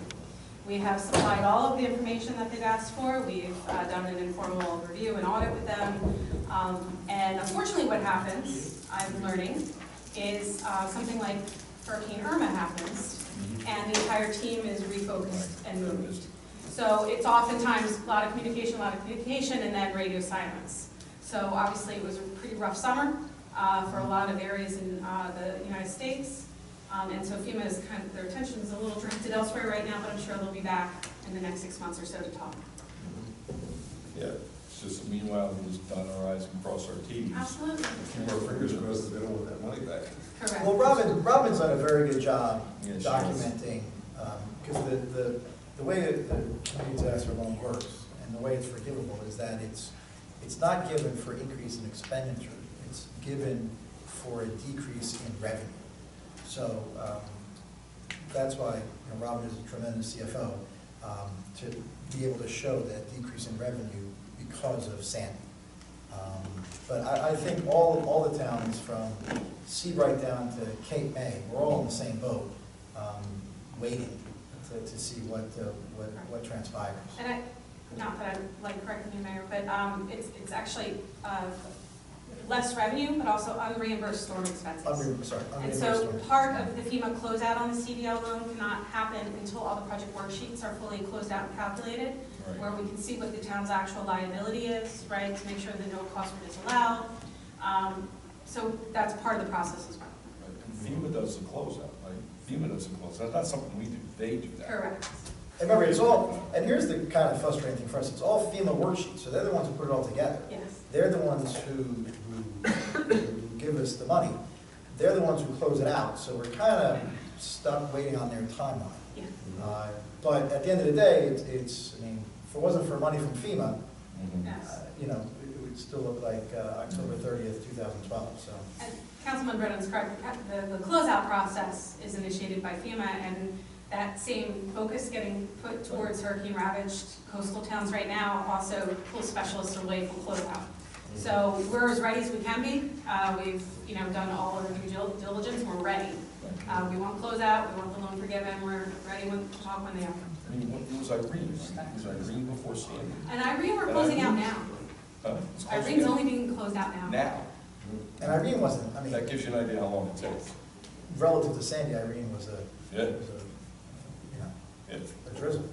[SPEAKER 8] We have supplied all of the information that they've asked for. We've done an informal review and audit with them. And unfortunately what happens, I'm learning, is something like Hurricane Irma happens, and the entire team is refocused and moved. So it's oftentimes a lot of communication, and then radio silence. So obviously it was a pretty rough summer for a lot of areas in the United States. And so FEMA is their attention is a little directed elsewhere right now, but I'm sure they'll be back in the next 6 months or so to talk.
[SPEAKER 11] Yeah, it's just meanwhile, we just dot our i's and cross our t's.
[SPEAKER 8] Absolutely.
[SPEAKER 2] keep our fingers crossed that they don't want that money back.
[SPEAKER 8] Correct.
[SPEAKER 1] Well, Robin's done a very good job
[SPEAKER 11] Yeah, she
[SPEAKER 1] documenting, because the way that the community disaster loan works, and the way it's forgivable is that it's not given for increase in expenditure, it's given for a decrease in revenue. So that's why Robin is a tremendous CFO, to be able to show that decrease in revenue because of Sandy. But I think all the towns from Seabright down to Cape May, we're all in the same boat, waiting to see what transpires.
[SPEAKER 8] And not that I'm like correcting you, Mayor, but it's actually less revenue, but also unreimbursed storm expenses. And so part of the FEMA closeout on the CDL loan cannot happen until all the project worksheets are fully closed out and calculated, right, where we can see what the town's actual liability is, right, to make sure that no cost is allowed. So that's part of the process as well.
[SPEAKER 11] Right. And FEMA does the closeout, right? FEMA does the closeout. That's not something we do. They do that.
[SPEAKER 8] Correct.
[SPEAKER 1] And remember, it's all, and here's the kind of frustrating thing for us, it's all FEMA worksheets, so they're the ones who put it all together.
[SPEAKER 8] Yes.
[SPEAKER 1] They're the ones who give us the money. They're the ones who close it out, so we're kind of stuck waiting on their timeline.
[SPEAKER 8] Yeah.
[SPEAKER 1] But at the end of the day, it's I mean, if it wasn't for money from FEMA,
[SPEAKER 8] Yes.
[SPEAKER 1] it would still look like October 30th, 2012, so.
[SPEAKER 8] And Councilman Brennan's correct. The closeout process is initiated by FEMA, and that same focus getting put towards hurricane-ravaged coastal towns right now also pulls specialists away from closeout. So we're as ready as we can be. We've done all of our due diligence. We're ready. We want closeout. We want the loan forgiven. We're ready to talk when they are.
[SPEAKER 11] I mean, it was Irene. It was Irene before Sandy.
[SPEAKER 8] And Irene, we're closing out now.
[SPEAKER 11] It's closing
[SPEAKER 8] Irene's
[SPEAKER 11] out
[SPEAKER 8] only being closed out now.
[SPEAKER 11] now.
[SPEAKER 1] And Irene wasn't, I mean,
[SPEAKER 11] That gives you an idea how long it takes.
[SPEAKER 1] relative to Sandy, Irene was a
[SPEAKER 11] Yeah.
[SPEAKER 1] a drizzle.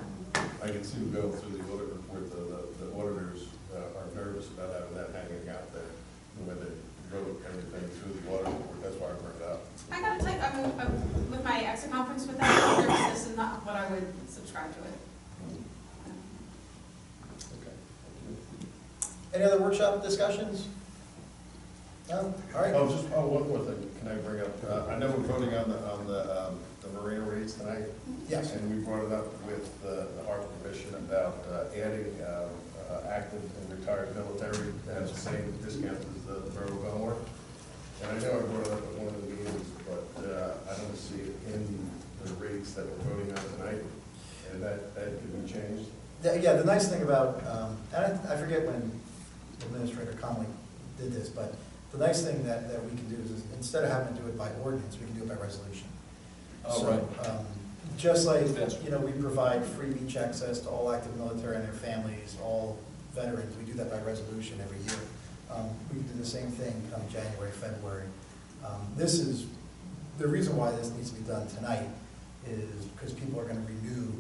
[SPEAKER 2] I can see going through the audit report, the auditors are nervous about having that hanging out there when they wrote everything through the audit report. That's why I brought it up.
[SPEAKER 8] I gotta tell you, with my exit conference with that, this is not what I would subscribe to it.
[SPEAKER 1] Okay. Any other workshop discussions? No? All right.
[SPEAKER 2] One more thing, can I bring up? I know we're voting on the marina rates tonight.
[SPEAKER 1] Yes.
[SPEAKER 2] And we brought it up with the Harbor Commission about adding active and retired military to have the same discounts as the Borough of Belmar. And I know I brought it up at one of the meetings, but I don't see it in the rates that we're voting on tonight, and that could be changed.
[SPEAKER 1] Yeah, the nice thing about, and I forget when Administrator Conley did this, but the nice thing that we can do is instead of having to do it by ordinance, we can do it by resolution.
[SPEAKER 11] Oh,
[SPEAKER 1] So,
[SPEAKER 11] right.
[SPEAKER 1] just like, we provide free beach access to all active military and their families, all veterans, we do that by resolution every year. We can do the same thing come January, February. This is, the reason why this needs to be done tonight is because people are going to renew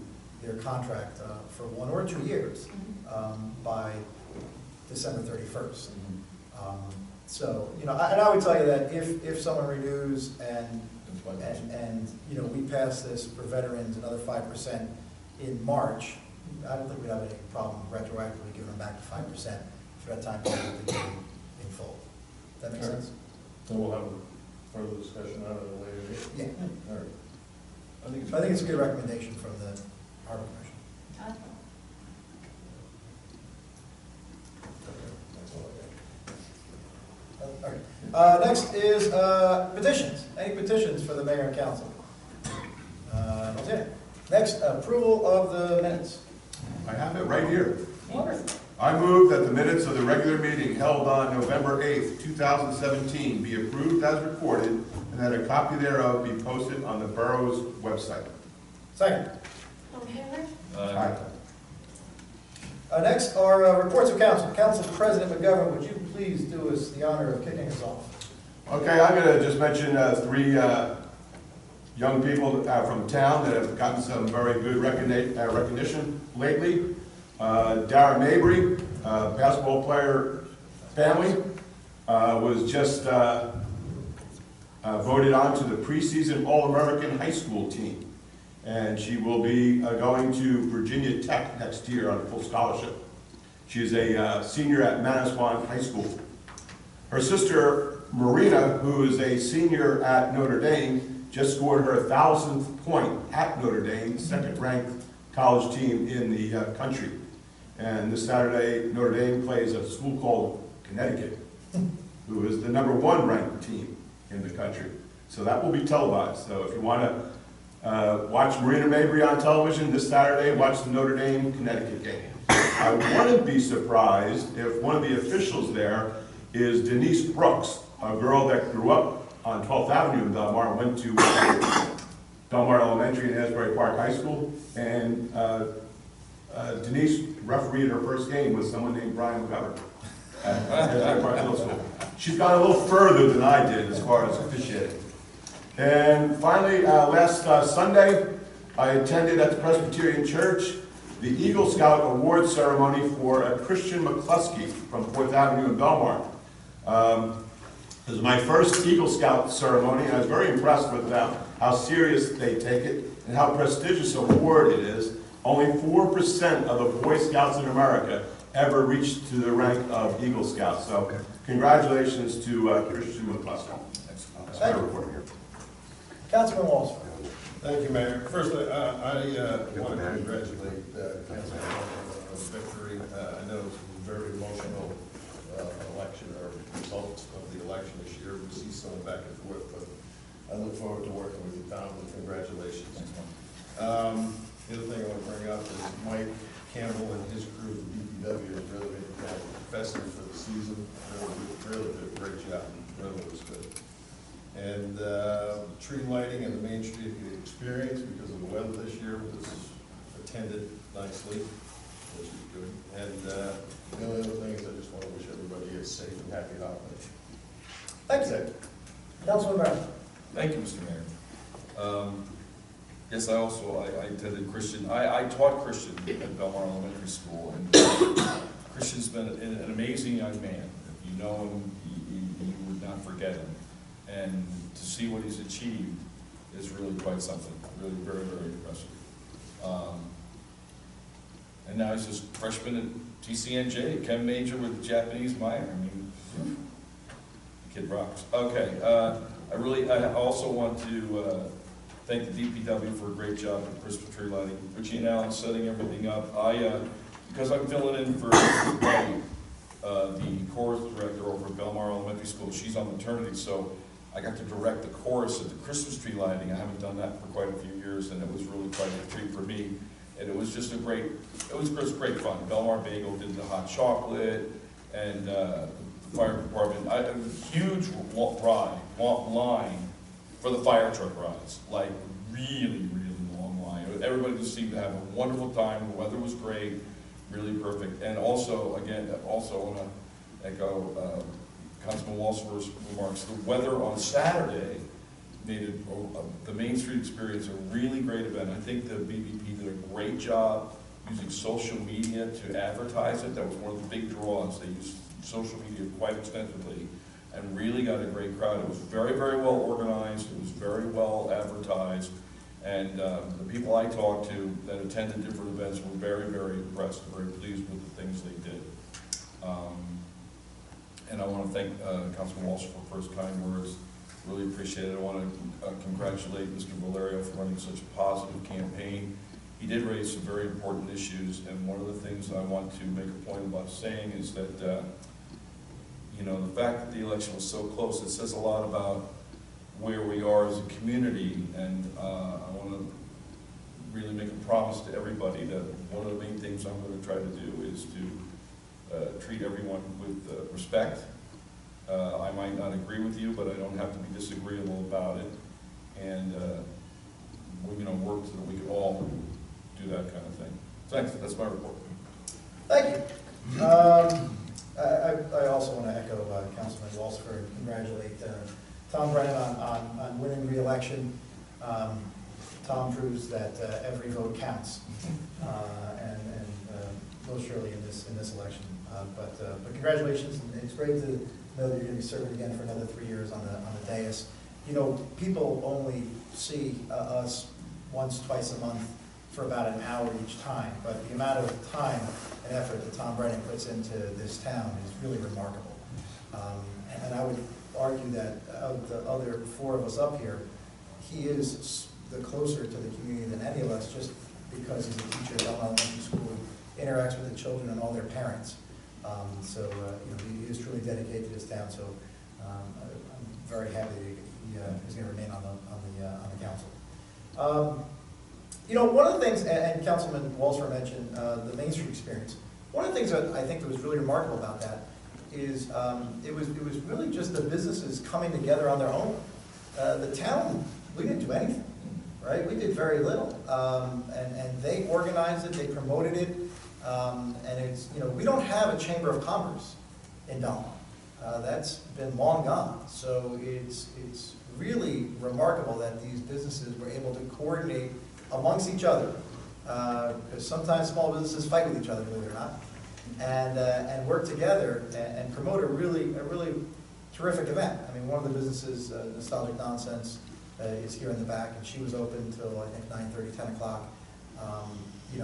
[SPEAKER 1] their contract for 1 or 2 years by December 31st. So, and I would tell you that if someone renews and we pass this for veterans another 5% in March, I don't think we'd have any problem retroactively giving them back the 5% if you had time to pay in full. That make sense?
[SPEAKER 2] So we'll have a further discussion on it at a later date?
[SPEAKER 1] Yeah.
[SPEAKER 2] All right.
[SPEAKER 1] I think it's a good recommendation from the Harbor Commission.
[SPEAKER 2] That's all I got.
[SPEAKER 1] All right. Next is petitions. Any petitions for the mayor and council? That's it. Next, approval of the minutes.
[SPEAKER 9] I have it right here. I move that the minutes of the regular meeting held on November 8th, 2017 be approved as recorded, and that a copy thereof be posted on the borough's website.
[SPEAKER 1] Second.
[SPEAKER 3] All in favor?
[SPEAKER 9] Aye.
[SPEAKER 1] Next are reports of council. Council President McGovern, would you please do us the honor of kicking us off?
[SPEAKER 9] Okay, I'm going to just mention 3 young people from town that have gotten some very good recognition lately. Darren Mabry, basketball player family, was just voted on to the preseason All-American high school team. And she will be going to Virginia Tech next year on a full scholarship. She's a senior at Manasquan High School. Her sister, Marina, who is a senior at Notre Dame, just scored her 1,000th point at Notre Dame, second-ranked college team in the country. And this Saturday, Notre Dame plays a school called Connecticut, who is the #1 ranked team in the country. So that will be televised. So if you want to watch Marina Mabry on television this Saturday, watch the Notre Dame Connecticut game. I wouldn't be surprised if one of the officials there is Denise Brooks, a girl that grew up on 12th Avenue in Belmar, went to Belmar Elementary and Asbury Park High School, and Denise refereed her first game with someone named Brian McGovern at Asbury Park Middle School. She's gone a little further than I did as far as officiating. And finally, last Sunday, I attended at the Presbyterian Church the Eagle Scout Award ceremony for Christian McCluskey from 4th Avenue in Belmar. This is my first Eagle Scout ceremony, and I was very impressed with how serious they take it and how prestigious an award it is. Only 4% of the Boy Scouts in America ever reached to the rank of Eagle Scout. So congratulations to Christian McCluskey. That's my report here.
[SPEAKER 1] Councilman Walsh.
[SPEAKER 2] Thank you, Mayor. First, I want to congratulate Councilman on the victory. I know it's a very emotional election, or results of the election this year. We see some back and forth, but I look forward to working with you, Tom, and congratulations. The other thing I want to bring up is Mike Campbell and his crew at DPW has really been festive for the season. Really did a great job. Really was good. And tree lighting and the Main Street experience, because of the weather this year, was attended nicely, which is good. And the only other thing is I just want to wish everybody a safe and happy holiday.
[SPEAKER 1] Thank you. Councilman Brown.
[SPEAKER 11] Thank you, Mr. Mayor. Yes, I attended Christian, I taught Christian at Belmar Elementary School, and Christian's been an amazing young man. If you know him, you would not forget him. And to see what he's achieved is really quite something, really very, very impressive. And now he's just freshman at TCNJ, chem major with Japanese minor. I mean, the kid rocks. Okay, I also want to thank the DPW for a great job with Christmas tree lighting. Richie and Alan setting everything up. Because I'm filling in for Betty, the chorus director over at Belmar Elementary School, she's on maternity, so I got to direct the chorus at the Christmas tree lighting. I haven't done that for quite a few years, and it was really quite a treat for me. And it was just great fun. Belmar Bagel did the hot chocolate, and the fire department. I had a huge line for the fire truck rides, like really, really long line. Everybody just seemed to have a wonderful time. The weather was great, really perfect. And also, again, I want to echo Councilman Walsh's remarks. The weather on Saturday made it, the Main Street experience a really great event. I think the BBP did a great job using social media to advertise it. That was one of the big draws. They used social media quite extensively and really got a great crowd. It was very, very well organized. It was very well advertised. And the people I talked to that attended different events were very, very impressed, very pleased with the things they did. And I want to thank Councilman Walsh for first kind words. Really appreciate it. I want to congratulate Mr. Valerio for running such a positive campaign. He did raise some very important issues, and one of the things I want to make a point about saying is that, you know, the fact that the election was so close, it says a lot about where we are as a community, and I want to really make a promise to everybody that one of the main things I'm going to try to do is to treat everyone with respect. I might not agree with you, but I don't have to be disagreeable about it, and we, work so that we can all do that kind of thing. Thanks. That's my report.
[SPEAKER 1] Thank you. I also want to echo Councilman Walsford and congratulate Tom Brennan on winning re-election. Tom proves that every vote counts, and most surely in this election. But congratulations, and it's great to know that you're going to be serving again for another 3 years on the dais. You know, people only see us once, twice a month for about an hour each time, but the amount of time and effort that Tom Brennan puts into this town is really remarkable. And I would argue that of the other 4 of us up here, he is the closer to the community than any of us, just because he's a teacher at Belmar Elementary School interacts with the children and all their parents. So, he is truly dedicated to this town, so I'm very happy that he's going to remain on the council. One of the things, and Councilman Walser mentioned the Main Street experience. One of the things that I think that was really remarkable about that is it was really just the businesses coming together on their own. The town, we didn't do anything, right? We did very little, and they organized it, they promoted it, and it's, we don't have a chamber of commerce in Belmar. That's been long gone, so it's really remarkable that these businesses were able to coordinate amongst each other, because sometimes small businesses fight with each other, believe it or not, and work together and promote a really terrific event. I mean, one of the businesses, Nostalgic Nonsense, is here in the back, and she was open until I think 9:30, 10 o'clock.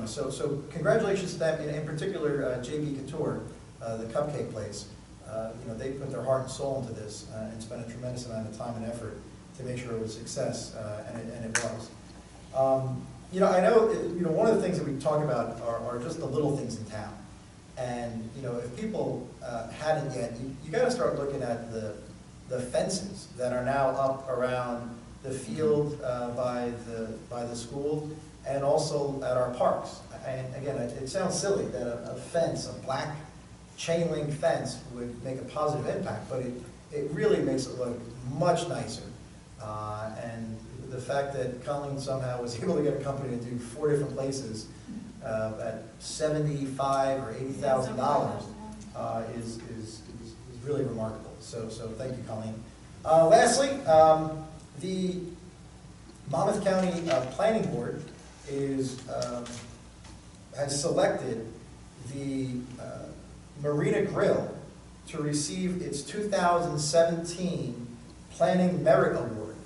[SPEAKER 1] So congratulations to them, in particular JB Couture, the cupcake place. They put their heart and soul into this and spent a tremendous amount of time and effort to make sure it was a success, and it was. I know, one of the things that we talk about are just the little things in town. And, if people hadn't yet, you got to start looking at the fences that are now up around the field by the school, and also at our parks. And again, it sounds silly that a fence, a black chain link fence, would make a positive impact, but it really makes it look much nicer. And the fact that Colleen somehow was able to get a company to do 4 different places at $75,000 or $80,000 is really remarkable. So thank you, Colleen. Lastly, the Monmouth County Planning Board has selected the Marina Grill to receive its 2017 Planning Merit Award.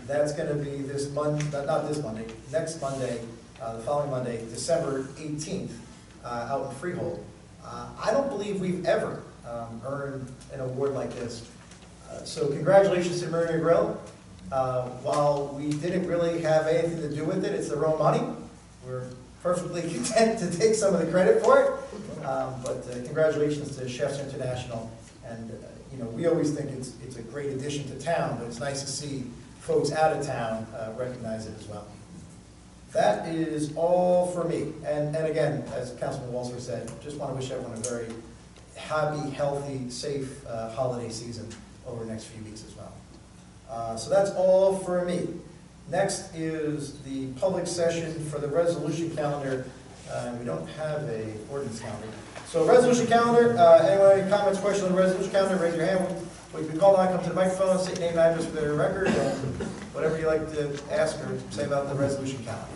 [SPEAKER 1] That's going to be next Monday, the following Monday, December 18th, out in Freehold. I don't believe we've ever earned an award like this. So congratulations to Marina Grill. While we didn't really have anything to do with it, it's their own money. We're perfectly content to take some of the credit for it. But congratulations to Chefs International. And we always think it's a great addition to town, but it's nice to see folks out of town recognize it as well. That is all for me. And again, as Councilman Walser said, just want to wish everyone a very happy, healthy, safe holiday season over the next few weeks as well. So that's all for me. Next is the public session for the resolution calendar. We don't have a ordinance calendar. So resolution calendar, anyone have any comments, questions on the resolution calendar, raise your hand. We can call on, come to the microphone, state name and address for the record, and whatever you like to ask or say about the resolution calendar.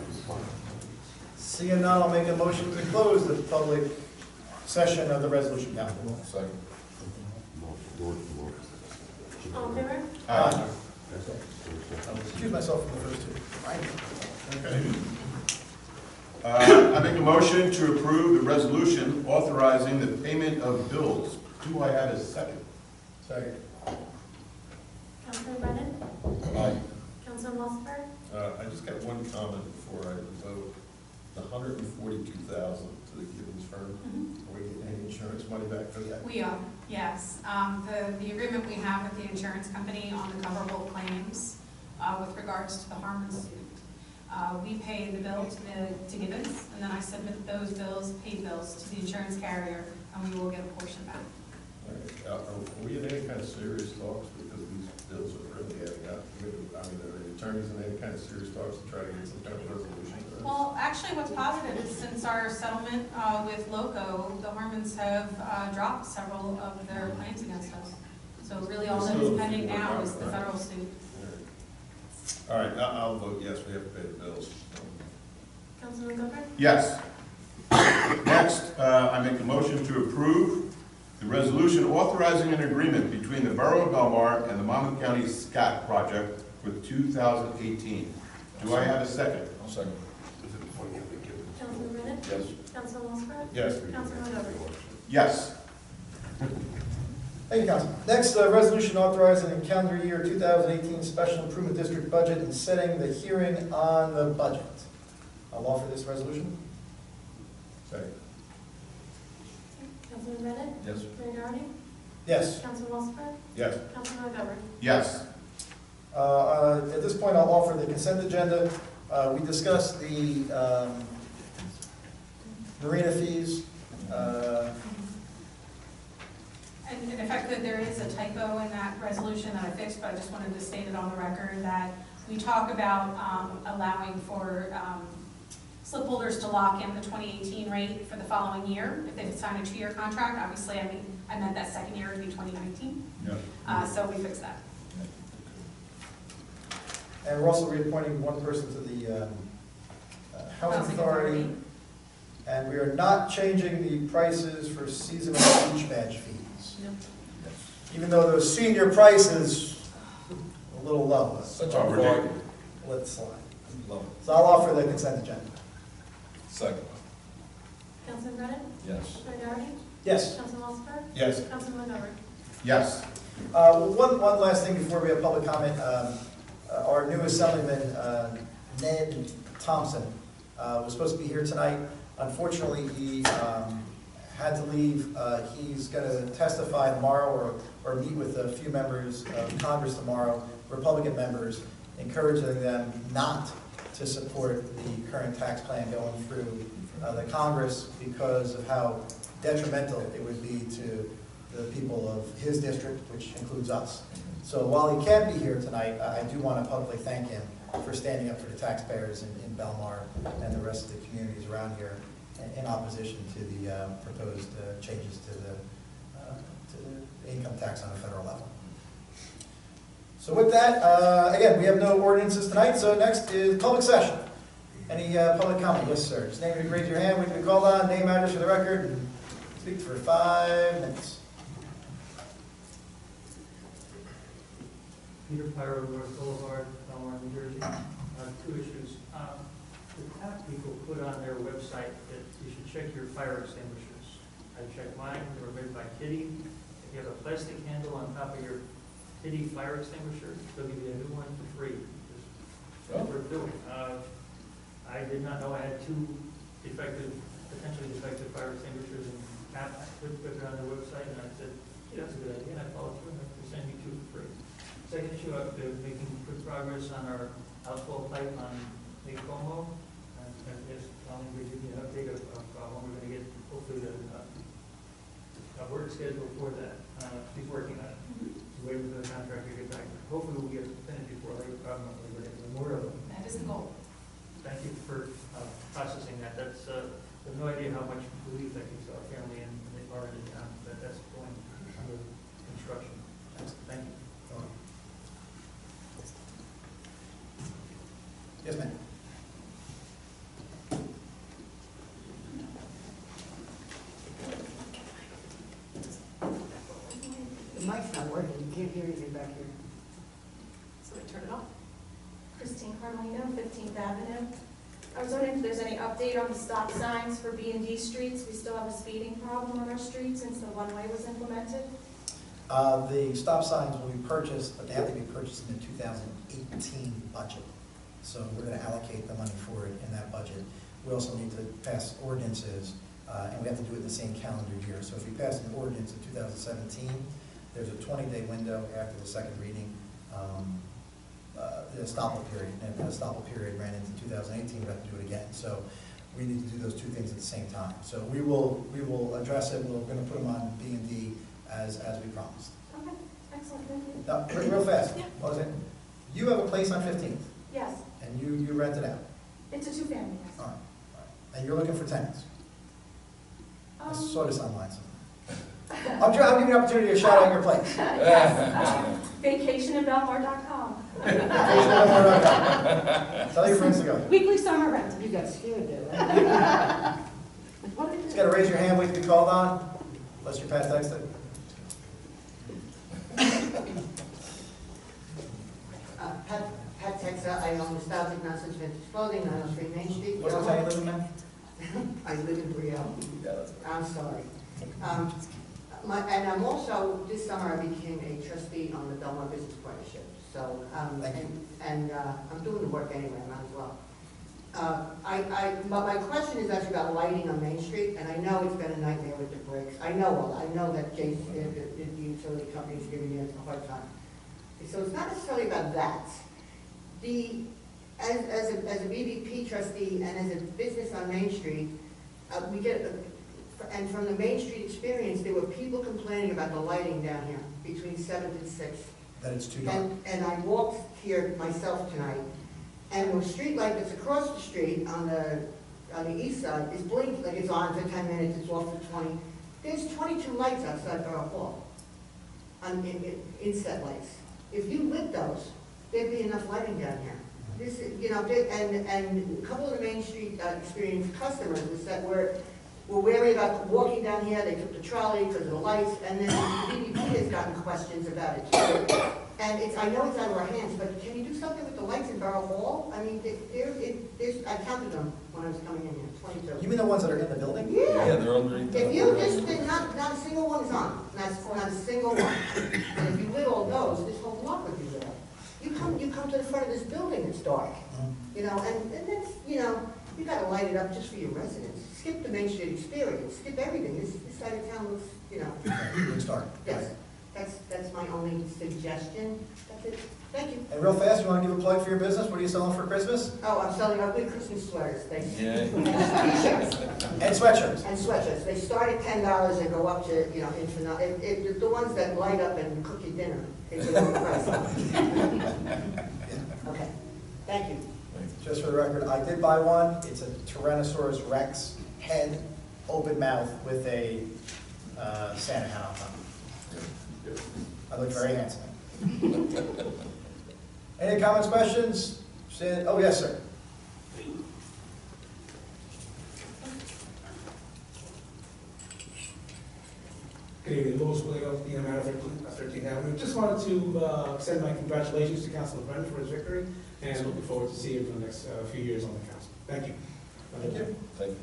[SPEAKER 1] Seeing none, I'll make a motion to close the public session of the resolution calendar.
[SPEAKER 11] Second.
[SPEAKER 3] All in favor?
[SPEAKER 1] Aye. I'll excuse myself from the first two.
[SPEAKER 9] Okay. I make a motion to approve the resolution authorizing the payment of bills. Do I have a second?
[SPEAKER 1] Second.
[SPEAKER 3] Councilman Brennan?
[SPEAKER 11] Aye.
[SPEAKER 3] Councilman Walsifer?
[SPEAKER 2] I just got one comment before I vote. The $142,000 to the Gibbons firm, are we getting any insurance money back for that?
[SPEAKER 8] We are, yes. The agreement we have with the insurance company on the coverable claims with regards to the Harmon suit. We pay the bill to Gibbons, and then I submit those bills, paid bills, to the insurance carrier, and we will get a portion back.
[SPEAKER 2] All right. Are we in any kind of serious talks, because these bills are really adding up? I mean, are the attorneys in any kind of serious talks to try to get some kind of resolution?
[SPEAKER 8] Well, actually, what's positive is since our settlement with Loco, the Harmons have dropped several of their claims against us. So really all that is pending now is the federal suit.
[SPEAKER 2] All right, I'll vote yes, we have to pay the bills.
[SPEAKER 3] Councilman Goodburn?
[SPEAKER 9] Yes. Next, I make a motion to approve the resolution authorizing an agreement between the Borough of Belmar and the Monmouth County SCAT project for 2018. Do I have a second?
[SPEAKER 11] I'll second.
[SPEAKER 3] Councilman Brennan?
[SPEAKER 11] Yes.
[SPEAKER 3] Councilman Walsifer?
[SPEAKER 2] Yes.
[SPEAKER 3] Councilman Goodburn?
[SPEAKER 9] Yes.
[SPEAKER 1] Thank you, Council. Next, resolution authorizing the calendar year 2018 Special Improvement District budget and setting the hearing on the budget. I'll offer this resolution.
[SPEAKER 11] Second.
[SPEAKER 3] Councilman Bennett?
[SPEAKER 11] Yes.
[SPEAKER 3] Mayor Doherty?
[SPEAKER 1] Yes.
[SPEAKER 3] Councilman Mossberg?
[SPEAKER 2] Yes.
[SPEAKER 3] Councilman McGovern?
[SPEAKER 9] Yes.
[SPEAKER 1] At this point, I'll offer the consent agenda. We discussed the marina fees.
[SPEAKER 8] And if I could, there is a typo in that resolution that I fixed, but I just wanted to state it on the record that we talk about allowing for slip holders to lock in the 2018 rate for the following year if they sign a 2-year contract. Obviously, I meant that second year would be 2019.
[SPEAKER 11] Yeah.
[SPEAKER 8] So we fixed that.
[SPEAKER 1] And we're also reappointing one person to the Housing Authority. And we are not changing the prices for seasonal beach badge fees.
[SPEAKER 8] Nope.
[SPEAKER 1] Even though those senior prices are a little low.
[SPEAKER 11] Such a ridiculous.
[SPEAKER 1] Let's slide.
[SPEAKER 11] Love it.
[SPEAKER 1] So I'll offer the consent agenda.
[SPEAKER 11] Second.
[SPEAKER 3] Councilman Bennett?
[SPEAKER 11] Yes.
[SPEAKER 3] Mayor Doherty?
[SPEAKER 1] Yes.
[SPEAKER 3] Councilman Mossberg?
[SPEAKER 2] Yes.
[SPEAKER 3] Councilman McGovern?
[SPEAKER 9] Yes.
[SPEAKER 1] One last thing before we have public comment. Our new assemblyman, Ned Thompson, was supposed to be here tonight. Unfortunately, he had to leave. He's going to testify tomorrow or meet with a few members of Congress tomorrow, Republican members, encouraging them not to support the current tax plan going through the Congress because of how detrimental it would be to the people of his district, which includes us. So while he can't be here tonight, I do want to publicly thank him for standing up for the taxpayers in Belmar and the rest of the communities around here in opposition to the proposed changes to the income tax on a federal level. So with that, again, we have no ordinances tonight, so next is public session. Any public comment? Yes, sir. Just name and raise your hand when you be called on, name, address for the record, and speak for 5 minutes.
[SPEAKER 13] Peter Pyro, North Boulevard, Belmar, New Jersey. 2 issues. The town people put on their website that you should check your fire extinguishers. I checked mine, they were made by Kitty. If you have a plastic handle on top of your Kitty fire extinguisher, they'll give you a new one for free. That's what we're doing. I did not know I had 2 potentially defective fire extinguishers, and I put it on their website, and I said, yeah, that's a good idea, and I followed through, and they're sending me 2 for free. Second issue, I've been making good progress on our outfall pipe on Lake Como. I guess Colin will give you an update of when we're going to get, hopefully, a work schedule for that. He's working on it. He's waiting for the contractor to get back. Hopefully, we'll get it finished before Labor Memorial.
[SPEAKER 8] That is the goal.
[SPEAKER 13] Thank you for processing that. That's, I have no idea how much relief that gives our family and the part of the town, but that's going under construction. Thank you.
[SPEAKER 1] Yes, ma'am.
[SPEAKER 15] The mic's not working, you can't hear anything back here.
[SPEAKER 3] So we turn it off. Christine Carlino, 15th Avenue. I was wondering if there's any update on the stop signs for B&D streets. We still have a speeding problem on our streets since the one-way was implemented.
[SPEAKER 1] The stop signs will be purchased, but they have to be purchased in the 2018 budget. So we're going to allocate the money for it in that budget. We also need to pass ordinances, and we have to do it in the same calendar year. So if you pass an ordinance in 2017, there's a 20-day window after the second reading. The estoppel period, and if the estoppel period ran into 2018, we have to do it again. So we need to do those 2 things at the same time. So we will address it. We're going to put them on B&D as we promised.
[SPEAKER 3] Okay, excellent, thank you.
[SPEAKER 1] Now, real fast.
[SPEAKER 3] Yeah.
[SPEAKER 1] What was it? You have a place on 15th,
[SPEAKER 3] Yes,
[SPEAKER 1] and you rent it out.
[SPEAKER 3] it's a 2-family, yes.
[SPEAKER 1] All right. And you're looking for tenants. I saw this online somewhere. I'm giving you an opportunity to shout out your place.
[SPEAKER 3] Yes, vacationinbelmar.com.
[SPEAKER 1] Tell your friends to go.
[SPEAKER 3] Weekly summer rent.
[SPEAKER 15] You got scared there, right?
[SPEAKER 1] Just got to raise your hand, wait to be called on, unless you're past texted.
[SPEAKER 15] Pat Texa, I own Nostalgic Nonsense Vintage Clothing, 903 Main Street.
[SPEAKER 1] What's the town you live in, man?
[SPEAKER 15] I live in Brielle.
[SPEAKER 1] Yeah, that's
[SPEAKER 15] I'm sorry. And I'm also, this summer I became a trustee on the Belmar Business Partnership. So,
[SPEAKER 1] Thank you.
[SPEAKER 15] I'm doing the work anyway, I might as well. My question is actually about lighting on Main Street, and I know it's been a nightmare with the bricks. I know that Jason, the utility company's giving you a hard time. So it's not necessarily about that. As a BBP trustee and as a business on Main Street, we get, and from the Main Street experience, there were people complaining about the lighting down here between 7th and 6th.
[SPEAKER 1] That it's too dark.
[SPEAKER 15] And I walked here myself tonight, and the street light that's across the street on the east side is blinked, like it's on for 10 minutes, it's off for 20. There's 22 lights outside Borough Hall, inset lights. If you lit those, there'd be enough lighting down here. This is, you know, and a couple of the Main Street experienced customers was that were wary about walking down here. They took the trolley because of the lights, and then the BBP has gotten questions about it too. And I know it's out of our hands, but can you do something with the lights in Borough Hall? I mean, I counted them when I was coming in here, 22.
[SPEAKER 1] You mean the ones that are in the building?
[SPEAKER 15] Yeah.
[SPEAKER 11] They're underneath.
[SPEAKER 15] If you just did not a single one is on, not a single one. And if you lit all those, this whole block would be lit up. You come to the front of this building, it's dark. You know, and that's, you know, you gotta light it up just for your residents. Skip the Main Street experience, skip everything. This side of town looks, you know.
[SPEAKER 1] It's dark.
[SPEAKER 15] Yes, that's my only suggestion. That's it. Thank you.
[SPEAKER 1] And real fast, you want to give a plug for your business? What are you selling for Christmas?
[SPEAKER 15] Oh, I'm selling ugly Christmas sweaters, thanks.
[SPEAKER 11] Yeah.
[SPEAKER 15] T-shirts.
[SPEAKER 1] And sweatshirts.
[SPEAKER 15] And sweatshirts. They start at $10 and go up to, you know, infinite. The ones that light up and cook your dinner, they get over the price. Okay, thank you.
[SPEAKER 1] Just for the record, I did buy one. It's a Tyrannosaurus Rex head, open mouth with a Santa hat on top. I look very handsome. Any comments, questions? Oh, yes, sir.
[SPEAKER 16] Good evening, Louis Williams, BMR 13th Avenue. Just wanted to send my congratulations to Councilor Brennan for his victory, and looking forward to seeing him for the next few years on the council. Thank you.
[SPEAKER 1] Thank you.
[SPEAKER 11] Thank you.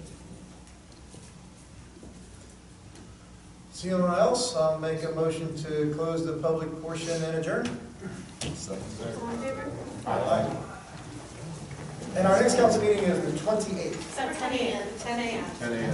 [SPEAKER 1] See anyone else? I'll make a motion to close the public portion and adjourn.
[SPEAKER 3] All in favor?
[SPEAKER 1] Aye. And our next council meeting is the 28th.
[SPEAKER 3] 10 a.m.
[SPEAKER 8] 10 a.m.
[SPEAKER 9] 10 a.m.